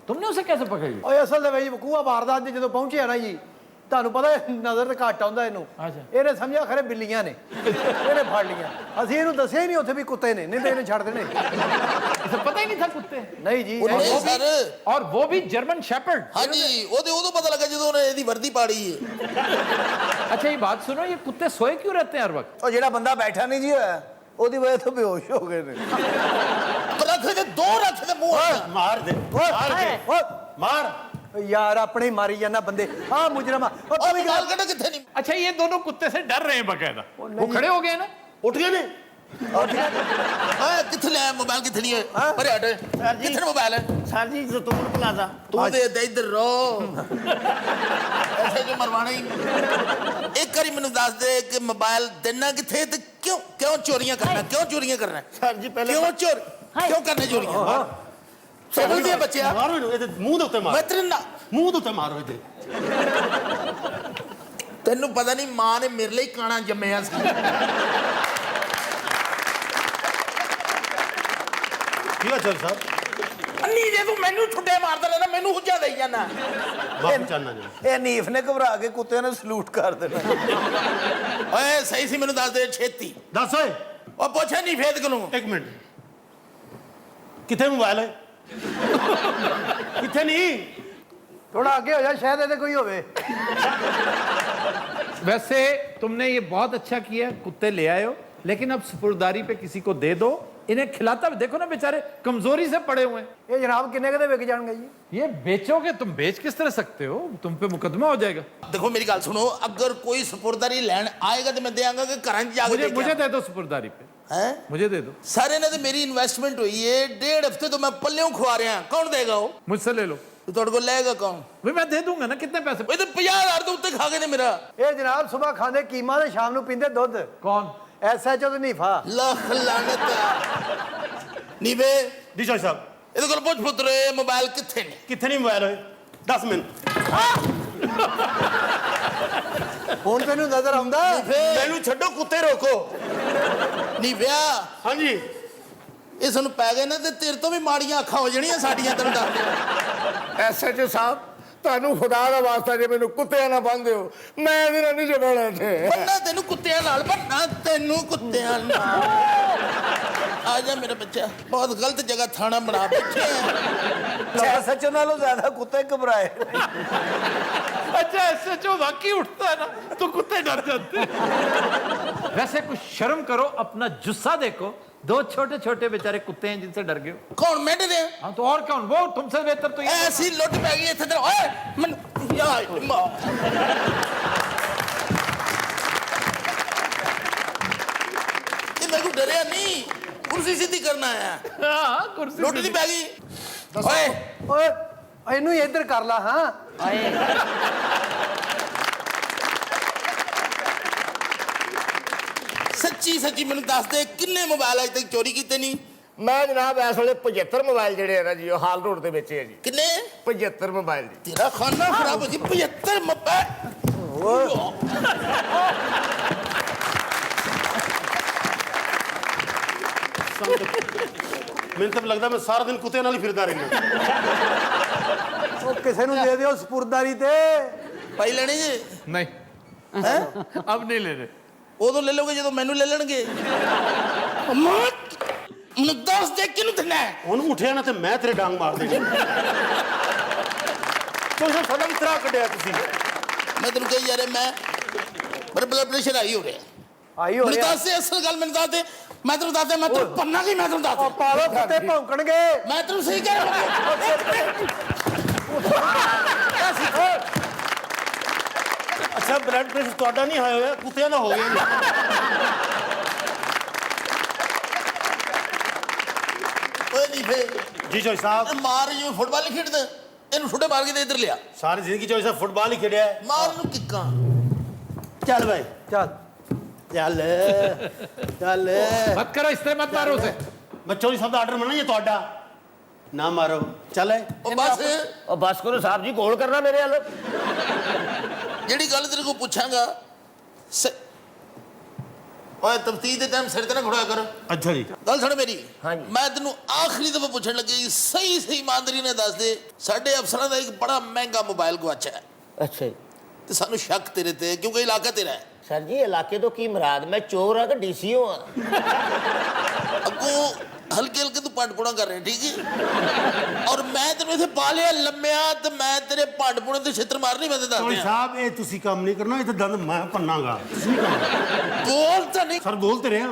S1: तुमने उसे कैसे पकड़ लिया?
S3: ਓਏ ਅਸਲ ਦੇ ਵਿੱਚ ਵਕੂਆ ਵਾਰਦਾਤ ਦੇ ਜਦੋਂ ਪਹੁੰਚਿਆ ਨਾ ਜੀ, ਤੁਹਾਨੂੰ ਪਤਾ ਹੈ ਨਜ਼ਰ ਤੇ ਘੱਟ ਆਉਂਦਾ ਇਹਨੂੰ।
S1: ਅੱਛਾ।
S3: ਇਹਨੇ ਸਮਝਿਆ ਖਰੇ ਬਿੱਲੀਆਂ ਨੇ, ਇਹਨੇ ਫੜ ਲੀਆਂ। ਅਸੀਂ ਇਹਨੂੰ ਦੱਸਿਆ ਹੀ ਨਹੀਂ ਉੱਥੇ ਵੀ ਕੁੱਤੇ ਨੇ, ਨਹੀਂ ਤਾਂ ਇਹਨੇ ਛੱਡ ਦੇਣੇ।
S1: इसे पता ही नहीं था कुत्ते।
S3: ਨਹੀਂ ਜੀ
S2: ਉਹ ਨਹੀਂ
S3: ਇਹ-
S2: ਸਰ।
S1: और वो भी जर्मन शेपर्ड।
S2: ਹਾਂਜੀ, ਉਹਦੇ ਉਦੋਂ ਪਤਾ ਲੱਗਾ ਜਦੋਂ ਉਹਨੇ ਇਹਦੀ ਵਰਦੀ ਪਾੜੀ ਹੈ।
S1: अच्छा ये बात सुनो, ये कुत्ते सोए क्यों रहते हैं हर वक्त?
S5: ਉਹ ਜਿਹੜਾ ਬੰਦਾ ਬੈਠਾ ਨਹੀਂ ਜੀ ਹੋਇਆ ਉਹਦੀ ਵਜ੍ਹਾ ਤੋਂ ਬੇਹੋਸ਼ ਹੋ ਗਏ ਨੇ।
S2: ਰੱਖ ਦੇ, 2 ਰੱਖ ਦੇ ਮੂੰਹ ਹੱਥ।
S4: ਮਾਰ ਦੇ ਮਾਰ ਦੇ
S3: ਓਏ
S4: ਮਾਰ।
S3: ਯਾਰ ਆਪਣੇ ਹੀ ਮਾਰੀ ਜਾਂਦਾ ਬੰਦੇ। ਆ ਮੁਜਰਮਾ ਉਹ
S2: ਉਹ
S3: ਤੂੰ ਵੀ
S2: ਮੋਬਾਈਲ ਕੱਢ ਕਿੱਥੇ ਨਹੀਂ?
S1: अच्छा ये दोनों कुत्ते से डर रहे हैं बकायदा। वो खड़े हो गए ना?
S4: ਉੱਠ ਗਏ ਨੇ।
S2: ਓਏ ਕਿੱਥੇ ਲੈ ਮੋਬਾਈਲ, ਕਿੱਥੇ ਨਹੀਂ ਹੈ? ਪਰੇ ਹਟ। ਕਿੱਥੇ ਮੋਬਾਈਲ ਹੈ?
S5: ਸਰ ਜੀ ਜ਼ਤੂਨ ਪਲਾਜ਼ਾ।
S2: ਤੂੰ ਦੇ ਦੇ ਇੱਧਰ ਰੋ। ਐਸੇ ਜੋ ਮਰਵਾਣਾ ਹੀ। ਇੱਕ ਵਾਰੀ ਮੈਨੂੰ ਦੱਸ ਦੇ ਕਿ ਮੋਬਾਈਲ ਦੇਣਾ ਕਿੱਥੇ ਤੇ ਕਿਉਂ ਚੋਰੀਆਂ ਕਰਨਾ? ਕਿਉਂ ਚੋਰੀਆਂ ਕਰਨਾ?
S5: ਸਰ ਜੀ ਪਹਿਲੇ
S2: ਕਿਉਂ ਕਰਨੇ ਚੋਰੀਆਂ? ਸਮਝਦੇ ਆ ਬੱਚਿਆ?
S4: ਮਾਰੋ ਇਹਨੂੰ, ਇਹਦੇ ਮੂੰਹ ਦੇ ਉੱਤੇ ਮਾਰ।
S2: ਮੈਂ ਤੇਰੇ ਨਾਲ
S4: ਮੂੰਹ ਦੇ ਉੱਤੇ ਮਾਰੋ ਇਹਦੇ।
S2: ਤੈਨੂੰ ਪਤਾ ਨਹੀਂ ਮਾਂ ਨੇ ਮੇਰੇ ਲਈ ਕਾਣਾ ਜੰਮਿਆ ਸੀ।
S4: ਕੀ ਹੋਇਆ ਚੌਧਰੀ ਸਾਹਿਬ?
S2: ਅੰਨੀ ਜੇ ਤੂੰ ਮੈਨੂੰ ਛੁੱਟੇ ਮਾਰਦਾ ਰਹਿਣਾ, ਮੈਨੂੰ ਹੁੱਜਾ ਦੇਈ ਜਾਂਦਾ।
S4: ਵਾਪਸ ਚਾਨਣਾ ਜੀ।
S5: ਇਹ ਨੀਫ ਨੇ ਘਬਰਾ ਕੇ ਕੁੱਤਿਆਂ ਨੇ ਸਲੂਟ ਕਰ ਦੇਣਾ।
S2: ਓਏ ਸਹੀ ਸੀ, ਮੈਨੂੰ ਦੱਸ ਦੇ ਛੇਤੀ।
S4: ਦੱਸ ਓਏ।
S2: ਉਹ ਪੁੱਛਿਆ ਨਹੀਂ ਫੇਦ ਕੋਲੋਂ।
S4: 1 ਮਿੰਟ, ਕਿੱਥੇ ਮੋਬਾਈਲ ਹੈ? ਕਿੱਥੇ ਨਹੀਂ?
S3: ਥੋੜਾ ਅੱਗੇ ਹੋ ਜਾ, ਸ਼ਾਇਦ ਇਹਦੇ ਕੋਈ ਹੋਵੇ।
S1: वैसे तुमने ये बहुत अच्छा किया, कुत्ते ले आए हो, लेकिन अब सुपुर्दारी पे किसी को दे दो। इन्हें खिलाता भी देखो ना, बेचारे कमजोरी से पड़े हुए हैं।
S3: ਇਹ ਜਨਾਬ ਕਿੰਨੇ ਕਦੇ ਵਿਕ ਜਾਣਗੇ ਜੀ?
S1: ये बेचोगे, तुम बेच किस तरह सकते हो? तुम पे मुकदमा हो जाएगा।
S2: देखो मेरी गल सुनो, अगर कोई सपुर्दारी लैन आएगा तो मैं देंगा कि घर जाके
S1: मुझे मुझे दे दो सुपुर्दारी पे,
S2: हैं?
S1: मुझे दे दो।
S2: सारे ने तो मेरी इन्वेस्टमेंट हुई है, 1.5 हफ्ते तो मैं पल्लियों खुआ रहा। कौन देगा वो?
S1: मुझसे ले लो।
S2: तो तेरे को लेगा कौन?
S1: भाई मैं दे दूंगा ना, कितने पैसे?
S2: ये तो 50,000 तो उत्ते खा गए ने मेरा।
S3: ਇਹ ਜਨਾਬ ਸਵੇਰ ਖਾਂਦੇ ਕੀਮਾ ਤੇ ਸ਼ਾਮ ਨੂੰ ਪੀਂਦੇ ਦੁੱਧ।
S1: कौन?
S3: ਐਸਐਚਓ ਤੇ ਨੀਫਾ।
S2: लख लानत। नीवे
S4: ਜੀ ਚੌਧਰੀ ਸਾਹਿਬ
S2: ਇਹਦੇ ਕੋਲ ਪੁੱਛ ਪੁੱਤਰ, ਇਹ ਮੋਬਾਈਲ ਕਿੱਥੇ ਨੇ?
S4: ਕਿੱਥੇ ਨਹੀਂ ਮੋਬਾਈਲ ਹੋਏ? 10 ਮਿੰਟ।
S3: ਹੁਣ ਤੈਨੂੰ ਨਜ਼ਰ ਆਉਂਦਾ?
S4: ਮੈਨੂੰ ਛੱਡੋ, ਕੁੱਤੇ ਰੋਕੋ।
S2: ਨੀਵਿਆ
S4: ਹਾਂਜੀ
S2: ਇਹ ਸਾਨੂੰ ਪੈ ਗਏ ਨੇ ਤੇ ਤੇਰੇ ਤੋਂ ਵੀ ਮਾੜੀਆਂ ਅੱਖਾਂ ਹੋ ਜਾਣੀਆਂ ਸਾਡੀਆਂ, ਤੈਨੂੰ ਦੱਸ।
S5: ਐਸਐਚਓ ਸਾਹਿਬ ਤੁਹਾਨੂੰ ਖੁਦਾ ਦਾ ਵਾਸਤਾ ਜੇ ਮੈਨੂੰ ਕੁੱਤਿਆਂ ਨਾਲ ਬੰਨ੍ਹ ਦਿਓ, ਮੈਂ ਇਹਦੇ ਨਾਲ ਨਹੀਂ ਜਗਣਾ ਇੱਥੇ।
S2: ਬੰਨਾ ਤੈਨੂੰ ਕੁੱਤਿਆਂ ਨਾਲ, ਬੰਨਾ ਤੈਨੂੰ ਕੁੱਤਿਆਂ ਨਾਲ। ਆ ਜਾ ਮੇਰਾ ਬੱਚਾ, ਬਹੁਤ ਗਲਤ ਜਗ੍ਹਾ ਥਾਣਾ ਬਣਾ ਬੈਠੇ ਆ।
S5: ਐਸਐਚਓ ਨਾਲੋਂ ਜ਼ਿਆਦਾ ਕੁੱਤੇ ਘਬਰਾਏ।
S1: अच्छा एसएचओ वाकई उठता है ना तो कुत्ते डर जाते हैं। वैसे कुछ शर्म करो, अपना जुस्सा देखो। 2 छोटे छोटे बेचारे कुत्ते हैं जिनसे डर गए हो।
S2: ਕੌਣ ਮਿੰਟ ਦੇ?
S1: हाँ तो और कौन? वो तुमसे बेहतर तो ये।
S2: ਐਸੀ ਲੁੱਟ ਪੈ ਗਈ ਇੱਥੇ ਤੇ। ਓਏ ਮਨ ਯਾਰ ਮਾਂ। ਇਹ ਮੈਨੂੰ ਡਰਿਆ ਨਹੀਂ, ਕੁਰਸੀ ਸਿੱਧੀ ਕਰਨਾ ਆਇਆ।
S1: हाँ कुर्सी
S2: ਲੁੱਟ ਦੀ ਪੈ ਗਈ। ਓਏ
S3: ਓਏ ਇਹਨੂੰ ਹੀ ਇੱਧਰ ਕਰ ਲਾ। ਹਾਂ
S9: ਆਏ
S2: ਸੱਚੀ ਸੱਚੀ ਮੈਨੂੰ ਦੱਸ ਦੇ, ਕਿੰਨੇ ਮੋਬਾਈਲ ਅਜੇ ਤੱਕ ਚੋਰੀ ਕੀਤੇ ਨਹੀਂ?
S5: ਮੈਂ ਜਨਾਬ ਇਸ ਵੇਲੇ 75 ਮੋਬਾਈਲ ਜਿਹੜੇ ਆ ਨਾ ਜੀ, ਉਹ ਹਾਲ ਰੋਡ ਦੇ ਵਿੱਚ ਹੈ ਜੀ।
S2: ਕਿੰਨੇ?
S5: 75 ਮੋਬਾਈਲ ਜੀ।
S2: ਤੇਰਾ ਖਾਨਾ ਖਰਾਬ ਹੋ ਜੀ। 75 ਮੋਬਾਈਲ।
S4: ਮੈਨੂੰ ਤਾਂ ਲੱਗਦਾ ਮੈਂ ਸਾਰਾ ਦਿਨ ਕੁੱਤਿਆਂ ਨਾਲ ਹੀ ਫਿਰਦਾ ਰਹਿੰਦਾ।
S3: ਉਹ ਕਿਸੇ ਨੂੰ ਦੇ ਦਿਓ ਸਪੁਰਦਾਰੀ ਤੇ।
S2: ਪਾਈ ਲੈਣੇ ਜੀ?
S1: नहीं
S2: ਹੈ
S1: अब नहीं ले रहे।
S2: ਉਦੋਂ ਲੈ ਲਓਗੇ ਜਦੋਂ ਮੈਨੂੰ ਲੈ ਲੈਣਗੇ। ਮੈਨੂੰ ਦੱਸ ਦੇ ਕਿਹਨੂੰ ਦੇਣਾ ਹੈ?
S4: ਉਹਨੂੰ ਉਠਿਆ ਨਾ ਤੇ ਮੈਂ ਤੇਰੇ ਡਾਂਗ ਮਾਰ ਦੇਣੀ। ਚੌਧਰੀ ਸਾਹਿਬ ਸਾਡਾ ਵੀ ਤਰਾ ਕੱਢਿਆ ਤੁਸੀਂ।
S2: ਮੈਂ ਤੈਨੂੰ ਕਹੀ ਜਾ ਰਿਹਾ ਮੈਂ ਮੇਰਾ ਬਲੱਡ ਪ੍ਰੈਸ਼ਰ ਹਾਈ ਹੋ ਰਿਹਾ
S3: ਆਈ ਹੋ
S2: ਮੈਨੂੰ
S3: ਰਿਹਾ
S2: ਦੱਸ ਦੇ ਅਸਲ ਗੱਲ ਮੈਨੂੰ ਦੱਸ ਦੇ ਮੈਂ ਤੈਨੂੰ ਦੱਸ ਦੇ ਮੈਂ ਤੈਨੂੰ ਪੰਨਾ ਕੀ ਮੈਂ ਤੈਨੂੰ ਦੱਸ
S3: ਉਹ
S2: ਦੇ
S3: ਪਾਲੋ ਕੁੱਤੇ ਭੌਂਕਣਗੇ
S2: ਮੈਂ ਤੈਨੂੰ ਸਹੀ ਕਹਿ ਰਿਹਾ
S4: ਅੱਛਾ ਬਲੱਡ ਪ੍ਰੈਸ਼ਰ ਤੁਹਾਡਾ ਨਹੀਂ ਹਾਈ ਹੋਇਆ, ਕੁੱਤਿਆਂ ਦਾ ਹੋ ਗਿਆ ਜੀ।
S2: ਓਏ ਨਹੀਂ ਫੇ
S4: ਜੀ ਚੌਧਰੀ ਸਾਹਿਬ,
S2: ਮਾਰ ਜਿਵੇਂ ਫੁੱਟਬਾਲ ਨਹੀਂ ਖੇਡਦਾ ਇਹਨੂੰ ਛੁੱਟੇ ਮਾਰ ਕੇ ਤੇ ਇੱਧਰ ਲਿਆ
S4: ਸਾਰੀ ਜ਼ਿੰਦਗੀ ਚੌਧਰੀ ਸਾਹਿਬ ਫੁੱਟਬਾਲ ਹੀ ਖੇਡਿਆ ਹੈ।
S2: ਮਾਰ ਨੂੰ ਕਿੱਕਾਂ
S4: ਚੱਲ ਭਾਈ
S3: ਚੱਲ
S4: ਚੱਲ ਚੱਲ।
S1: मत करो, इस तरह मत मारो उसे।
S4: ਮੈਂ ਚੌਧਰੀ ਸਾਹਿਬ ਦਾ ਆਰਡਰ ਮੰਨਣਾ ਜਾਂ ਤੁਹਾਡਾ? ਨਾ ਮਾਰੋ, ਚੱਲ
S2: ਉਹ ਬਸ
S10: ਉਹ ਬਸ ਕਰੋ ਸਾਹਿਬ ਜੀ, ਗੋਲ ਕਰਨਾ ਮੇਰੇ ਵੱਲ।
S2: ਜਿਹੜੀ ਗੱਲ ਤੇਰੇ ਕੋਲ ਪੁੱਛਾਂਗਾ ਓਏ ਤਫਤੀਸ਼ ਦੇ ਟਾਈਮ ਸਿਰ ਤੇ ਨਾ ਖੜਾਇਆ ਕਰ
S4: ਅੱਛਾ ਜੀ।
S2: ਗੱਲ ਸੁਣ ਮੇਰੀ
S10: ਹਾਂਜੀ।
S2: ਮੈਂ ਤੈਨੂੰ ਆਖਰੀ ਦਫਾ ਪੁੱਛਣ ਲੱਗੀ ਸਹੀ ਇਮਾਨਦਾਰੀ ਨਾਲ ਦੱਸ ਦੇ ਸਾਡੇ ਅਫਸਰਾਂ ਦਾ ਇੱਕ ਬੜਾ ਮਹਿੰਗਾ ਮੋਬਾਈਲ ਗਵਾਚਿਆ ਹੈ
S10: ਅੱਛਾ ਜੀ।
S2: ਤੇ ਸਾਨੂੰ ਸ਼ੱਕ ਤੇਰੇ ਤੇ ਕਿਉਂਕਿ ਇਲਾਕਾ ਤੇਰਾ ਹੈ
S10: ਸਰ ਜੀ ਇਲਾਕੇ ਤੋਂ ਕੀ ਮੁਰਾਦ, ਮੈਂ ਚੋਰ ਆ ਕਿ ਡੀਸੀਓ ਆ?
S2: ਅੱਗੋਂ ਹਲਕੇ ਹਲਕੇ ਤੂੰ ਪੰਡਪੁਣਾ ਕਰ ਰਿਹਾ ਠੀਕ ਹੈ ਔਰ ਮੈਂ ਤੈਨੂੰ ਇੱਥੇ ਪਾ ਲਿਆ ਲੰਮਿਆ ਤੇ ਮੈਂ ਤੇਰੇ ਪੰਡਪੁਣੇ ਤੇ ਛਿੱਤਰ ਮਾਰਨੀ ਮੈਂ ਤੇ ਦੱਸ
S4: ਚੌਧਰੀ
S2: ਦਿਆਂ
S4: ਸਾਹਿਬ ਇਹ ਤੁਸੀਂ ਕੰਮ ਨਹੀਂ ਕਰਨਾ, ਇਹ ਤਾਂ ਦੰਦ ਮੈਂ ਭੰਨਾਂਗਾ। ਤੁਸੀਂ ਨਹੀਂ ਕਰਨਾ
S2: ਬੋਲ ਤਾਂ ਨਹੀਂ
S4: ਸਰ, ਬੋਲ ਤੇ ਰਿਹਾ।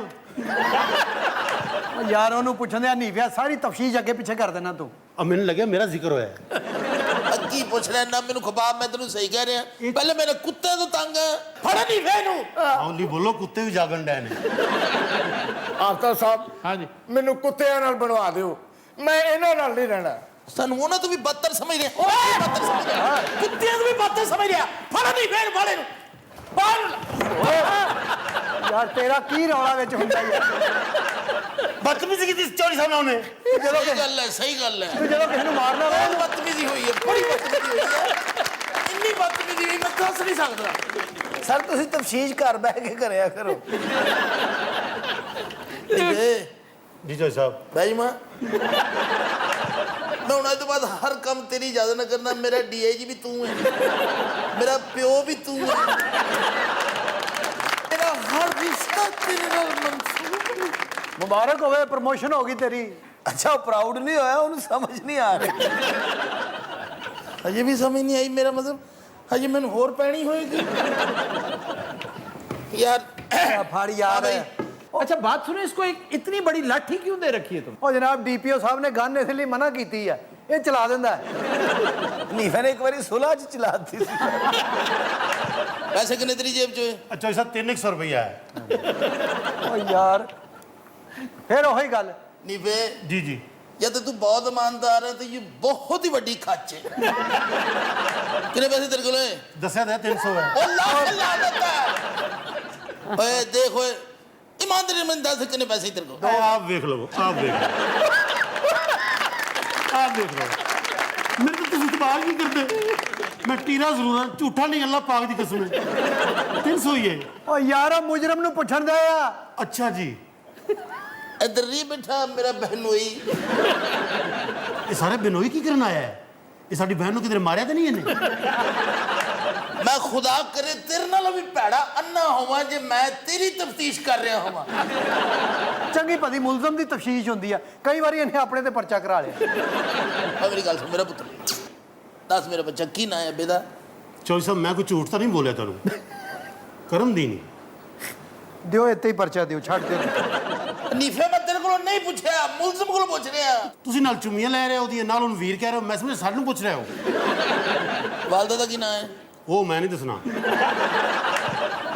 S3: ਉਹ ਯਾਰ ਉਹਨੂੰ ਪੁੱਛਣ ਦੇ ਨੀਵਿਆ ਸਾਰੀ ਤਫਸੀਸ਼ ਅੱਗੇ ਪਿੱਛੇ ਕਰ ਦੇਣਾ ਤੂੰ।
S4: ਆ ਮੈਨੂੰ ਲੱਗਿਆ ਮੇਰਾ ਜ਼ਿਕਰ ਹੋਇਆ ਹੈ।
S2: ਅੱਗੀ ਪੁੱਛ ਰਿਹਾ ਨਾ ਮੈਨੂੰ ਖਬਾਬ ਮੈਂ ਤੈਨੂੰ ਸਹੀ ਕਹਿ ਰਿਹਾ ਪਹਿਲੇ ਮੇਰੇ ਕੁੱਤੇ ਤੋਂ ਤੰਗ ਫੜ ਨਹੀਂ ਵੇ ਨੂੰ
S4: ਹੌਲੀ ਬੋਲੋ, ਕੁੱਤੇ ਵੀ ਜਾਗਣ ਡਏ ਨੇ।
S5: ਆਫਤਾਬ ਸਾਹਿਬ
S1: हाँ जी।
S5: ਮੈਨੂੰ ਕੁੱਤਿਆਂ ਨਾਲ ਬਣਵਾ ਦਿਓ, ਮੈਂ ਇਹਨਾਂ ਨਾਲ ਨਹੀਂ ਰਹਿਣਾ।
S2: ਸਾਨੂੰ ਉਹਨਾਂ ਤੋਂ ਵੀ ਬੱਤਰ ਸਮਝ ਰਿਹਾ ਓਏ ਬੱਤਰ ਸਮਝ ਰਿਹਾ ਕੁੱਤਿਆਂ ਤੋਂ ਵੀ ਬੱਤਰ ਸਮਝ ਰਿਹਾ ਫੜ ਨਹੀਂ ਵੇ ਵਾਲੇ ਨੂੰ ਬਾਹਰ
S3: ਯਾਰ ਤੇਰਾ ਕੀ ਰੌਲਾ ਵਿੱਚ ਹੁੰਦਾ ਯਾਰ?
S4: ਬਦਤਮੀਜ਼ੀ ਕੀਤੀ ਚੌਧਰੀ ਸਾਹਿਬ ਨਾਲ ਉਹਨੇ।
S2: ਸਹੀ ਗੱਲ ਹੈ ਸਹੀ ਗੱਲ ਹੈ
S3: ਤੂੰ ਜਦੋਂ ਕਿਸੇ ਨੂੰ ਮਾਰਨਾ ਹੋਵੇ
S2: ਬਹੁਤ ਬਦਤਮੀਜ਼ੀ ਹੋਈ ਹੈ ਬੜੀ ਬਦਤਮੀਜ਼ੀ ਹੋਈ ਹੈ ਇੰਨੀ ਬਦਤਮੀਜ਼ੀ ਹੋਈ ਮੈਂ ਦੱਸ ਨਹੀਂ ਸਕਦਾ
S5: ਸਰ ਤੁਸੀਂ ਤਫਸੀਸ਼ ਘਰ ਬਹਿ ਕੇ ਕਰਿਆ ਕਰੋ।
S4: ਜੀ ਚੌਧਰੀ ਸਾਹਿਬ।
S2: ਬੈਜ ਮਾਂ ਮੈਂ ਹੁਣ ਅੱਜ ਤੋਂ ਬਾਅਦ ਹਰ ਕੰਮ ਤੇਰੀ ਇਜਾਜ਼ਤ ਨਾਲ ਕਰਨਾ ਮੇਰਾ ਡੀਆਈਜੀ ਵੀ ਤੂੰ ਹੈ ਮੇਰਾ ਪਿਓ ਵੀ ਤੂੰ ਹੈ ਮੇਰਾ ਹਰ ਰਿਸ਼ਤਾ ਤੇਰੇ ਨਾਲ ਮਨਸੂਬ ਹੈ
S3: ਮੁਬਾਰਕ ਹੋਵੇ, ਪ੍ਰਮੋਸ਼ਨ ਹੋ ਗਈ ਤੇਰੀ।
S5: ਅੱਛਾ ਉਹ ਪ੍ਰਾਊਡ ਨਹੀਂ ਹੋਇਆ, ਉਹਨੂੰ ਸਮਝ ਨਹੀਂ ਆ ਰਹੀ।
S2: ਹਜੇ ਵੀ ਸਮਝ ਨਹੀਂ ਆਈ ਮੇਰਾ ਮਤਲਬ ਹਜੇ ਮੈਨੂੰ ਹੋਰ ਪੈਣੀ ਹੋਏਗੀ ਯਾਰ
S3: ਫੜ ਯਾਰ।
S1: अच्छा बात सुनो, इसको एक इतनी बड़ी लाठी क्यों दे रखी है तुम?
S3: ਉਹ ਜਨਾਬ ਡੀਪੀਓ ਸਾਹਿਬ ਨੇ ਗਨ ਇਸ ਲਈ ਮਨਾ ਕੀਤੀ ਹੈ, ਇਹ ਚਲਾ ਦਿੰਦਾ ਹੈ।
S5: ਨੀਫੇ ਨੇ ਇੱਕ ਵਾਰੀ ਸੁਲ੍ਹਾ 'ਚ ਚਲਾਤੀ ਸੀ।
S2: ਪੈਸੇ ਕਿੰਨੇ ਤੇਰੀ ਜੇਬ 'ਚ ਹੋਏ
S4: ਚੌਧਰੀ ਸਾਹਿਬ 300 ਰੁਪਈਆ ਹੈ।
S3: ਉਹ ਯਾਰ ਫਿਰ ਉਹੀ ਗੱਲ।
S2: ਨਹੀਂ ਵੇ
S4: ਜੀ ਜੀ।
S2: जब तू बहुत ईमानदार है तो ये बहुत ही बड़ी खच है कितने पैसे तेरे को
S4: ਦੱਸਿਆ ਤਾਂ 300 ਹੈ।
S2: ओए देख ओए ईमानदारी में दस कितने पैसे तेरे को
S4: ਆਪ ਵੇਖ ਲਵੋ, ਆਪ ਵੇਖ ਲਓ, ਆਪ ਵੇਖ ਲਓ। ਮੇਰੇ ਤੋਂ ਤੁਸੀਂ ਇਤਬਾਰ ਨਹੀਂ ਕਰਦੇ। ਮੈਂ ਟੀਰਾ ਜ਼ਰੂਰ ਹਾਂ, ਝੂਠਾ ਨਹੀਂ, ਅੱਲਾ ਪਾਕ ਦੀ ਕਸਮ ਹੈ। 300 ਹੀ ਹੈ।
S3: ਉਹ ਯਾਰ ਉਹ ਮੁਜਰਮ ਨੂੰ ਪੁੱਛਣ ਦੇ ਆ।
S4: ਅੱਛਾ ਜੀ।
S2: इधर नहीं बैठा मेरा बहनोई
S4: ਇਹ ਸਾਰੇ ਬਿਨੋਈ ਕੀ ਕਰਨ ਆਇਆ ਹੈ? ਇਹ ਸਾਡੀ ਬਹਿਨ ਨੂੰ ਕਿਧਰੇ ਮਾਰਿਆ ਤਾਂ ਨਹੀਂ ਇਹਨੇ?
S2: मैं खुदा करे तेरे नाल भी भैड़ा अन्ना होवां जे मैं तेरी तफ्तीश कर रहा होवां
S3: ਚੰਗੀ ਭਲੀ ਮੁਲਜ਼ਮ ਦੀ ਤਫਤੀਸ਼ ਹੁੰਦੀ ਆ, ਕਈ ਵਾਰੀ ਇਹਨੇ ਆਪਣੇ ਤੇ ਪਰਚਾ ਕਰਾ ਲਿਆ।
S2: मेरी गल सुन मेरा पुत्र दस मेरा बच्चा की ना है बेदा
S4: ਚੌਧਰੀ ਸਾਹਿਬ ਮੈਂ ਕੋਈ ਝੂਠ ਤਾਂ ਨਹੀਂ ਬੋਲਿਆ ਤੁਹਾਨੂੰ। ਕਰਮ ਦੀ ਨਹੀਂ।
S3: ਦਿਓ ਇੱਥੇ ਹੀ ਪਰਚਾ ਦਿਓ, ਛੱਡ ਦਿਓ।
S2: ਨੀਫੇ मैं तेरे को नहीं पूछया मुलजम को पूछ रहा
S4: ਤੁਸੀਂ ਨਾਲ ਚੁੰਮੀਆਂ ਲੈ ਰਹੇ ਹੋ ਉਹਦੀਆਂ, ਨਾਲ ਉਹਨੂੰ ਵੀਰ ਕਹਿ ਰਹੇ ਹੋ। ਮੈਂ ਸਮਝ ਸਾਨੂੰ ਪੁੱਛ ਰਹੇ ਹੋ।
S2: वालदा दा की ना है
S4: ਉਹ ਮੈਂ ਨਹੀਂ ਦੱਸਣਾ।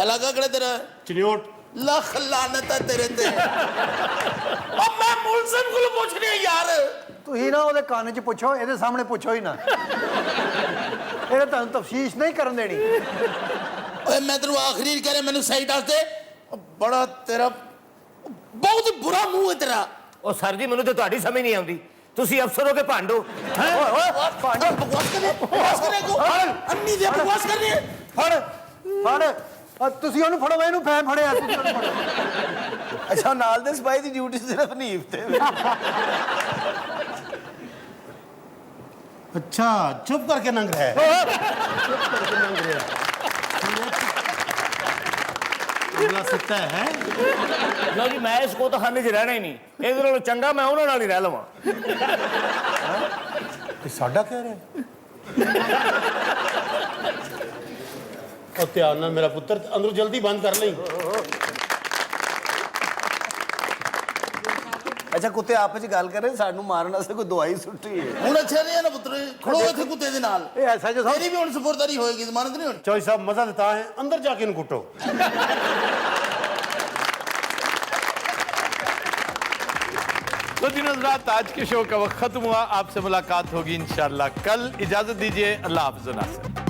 S2: इलाका कड़े तेरा
S4: ਚਨਿਓਟ।
S2: लख लानत है तेरे ते अब मैं मुलजम को पूछ रहा यार
S3: ਤੁਸੀਂ ਨਾ ਉਹਦੇ ਕੰਨ 'ਚ ਪੁੱਛੋ, ਇਹਦੇ ਸਾਹਮਣੇ ਪੁੱਛੋ ਹੀ ਨਾ। ਇਹਨੇ ਤੁਹਾਨੂੰ ਤਫਤੀਸ਼ ਨਹੀਂ ਕਰਨ ਦੇਣੀ।
S2: ओए मैं तेरे आखिरी कह रहा मैंने सही दस दे बड़ा तेरा बहुत ही बुरा मुंह है तेरा
S10: ਉਹ ਸਰ ਜੀ ਮੈਨੂੰ ਤਾਂ ਤੁਹਾਡੀ ਸਮਝ ਨਹੀਂ ਆਉਂਦੀ, ਤੁਸੀਂ ਅਫਸਰ ਹੋ ਕੇ ਭਾਂਡੋ।
S2: बकवास करने को अन्नी दे बकवास कर रही है
S3: ਫੜ ਫੜ। ਤੁਸੀਂ ਉਹਨੂੰ ਫੜੋ, ਇਹਨੂੰ ਫੈਨ ਫੜਿਆ। ਤੁਸੀਂ ਉਹਨੂੰ ਫੜੋ।
S5: ਅੱਛਾ ਨਾਲ ਦੇ ਸਿਪਾਹੀ ਦੀ ਡਿਊਟੀ ਸਿਰਫ ਨੀਫ ਤੇ।
S4: अच्छा चुप करके नंग रहा है। अगला सकता है
S10: ਲਓ ਜੀ ਮੈਂ ਇਸ ਕੋ ਤਾਂ ਖਾਨੇ 'ਚ ਰਹਿਣਾ ਹੀ ਨਹੀਂ, ਇਹਦੇ ਨਾਲੋਂ ਚੰਗਾ ਮੈਂ ਉਹਨਾਂ ਨਾਲ ਹੀ ਰਹਿ ਲਵਾਂ।
S4: कि साडा कह रहे ਉਹ ਧਿਆਨ ਨਾਲ ਮੇਰਾ ਪੁੱਤਰ, ਅੰਦਰੋਂ ਜਲਦੀ ਬੰਦ ਕਰ ਲਈ।
S5: ਅੱਛਾ ਕੁੱਤੇ ਆਪਸ ਚ ਗੱਲ ਕਰੇ, ਸਾਨੂੰ ਮਾਰਨ ਵਾਸਤੇ ਕੋਈ ਦਵਾਈ ਸੁੱਟੀ ਹੈ।
S2: ਹੁਣ ਅੱਛਾ ਨਹੀਂ ਹੈ ਨਾ ਪੁੱਤਰ, ਖੜੋ ਇੱਥੇ ਕੁੱਤੇ ਦੇ ਨਾਲ।
S3: ਇਹ ਐਸਾ ਜੋ
S2: ਤੇਰੀ ਵੀ ਹੁਣ ਸਪੁਰਦਾਰੀ ਹੋਏਗੀ, ਜ਼ਮਾਨਤ ਨਹੀਂ ਹੋਣੀ।
S4: ਚੌਧਰੀ ਸਾਹਿਬ ਮਜ਼ਾ ਦੇਤਾ ਹੈ, अंदर जाके इनको कुटो।
S1: तो दिन रात आज के शो का वक्त खत्म हुआ। आपसे मुलाकात होगी इंशाल्लाह कल। इजाजत दीजिए, अल्लाह हाफ़िज़।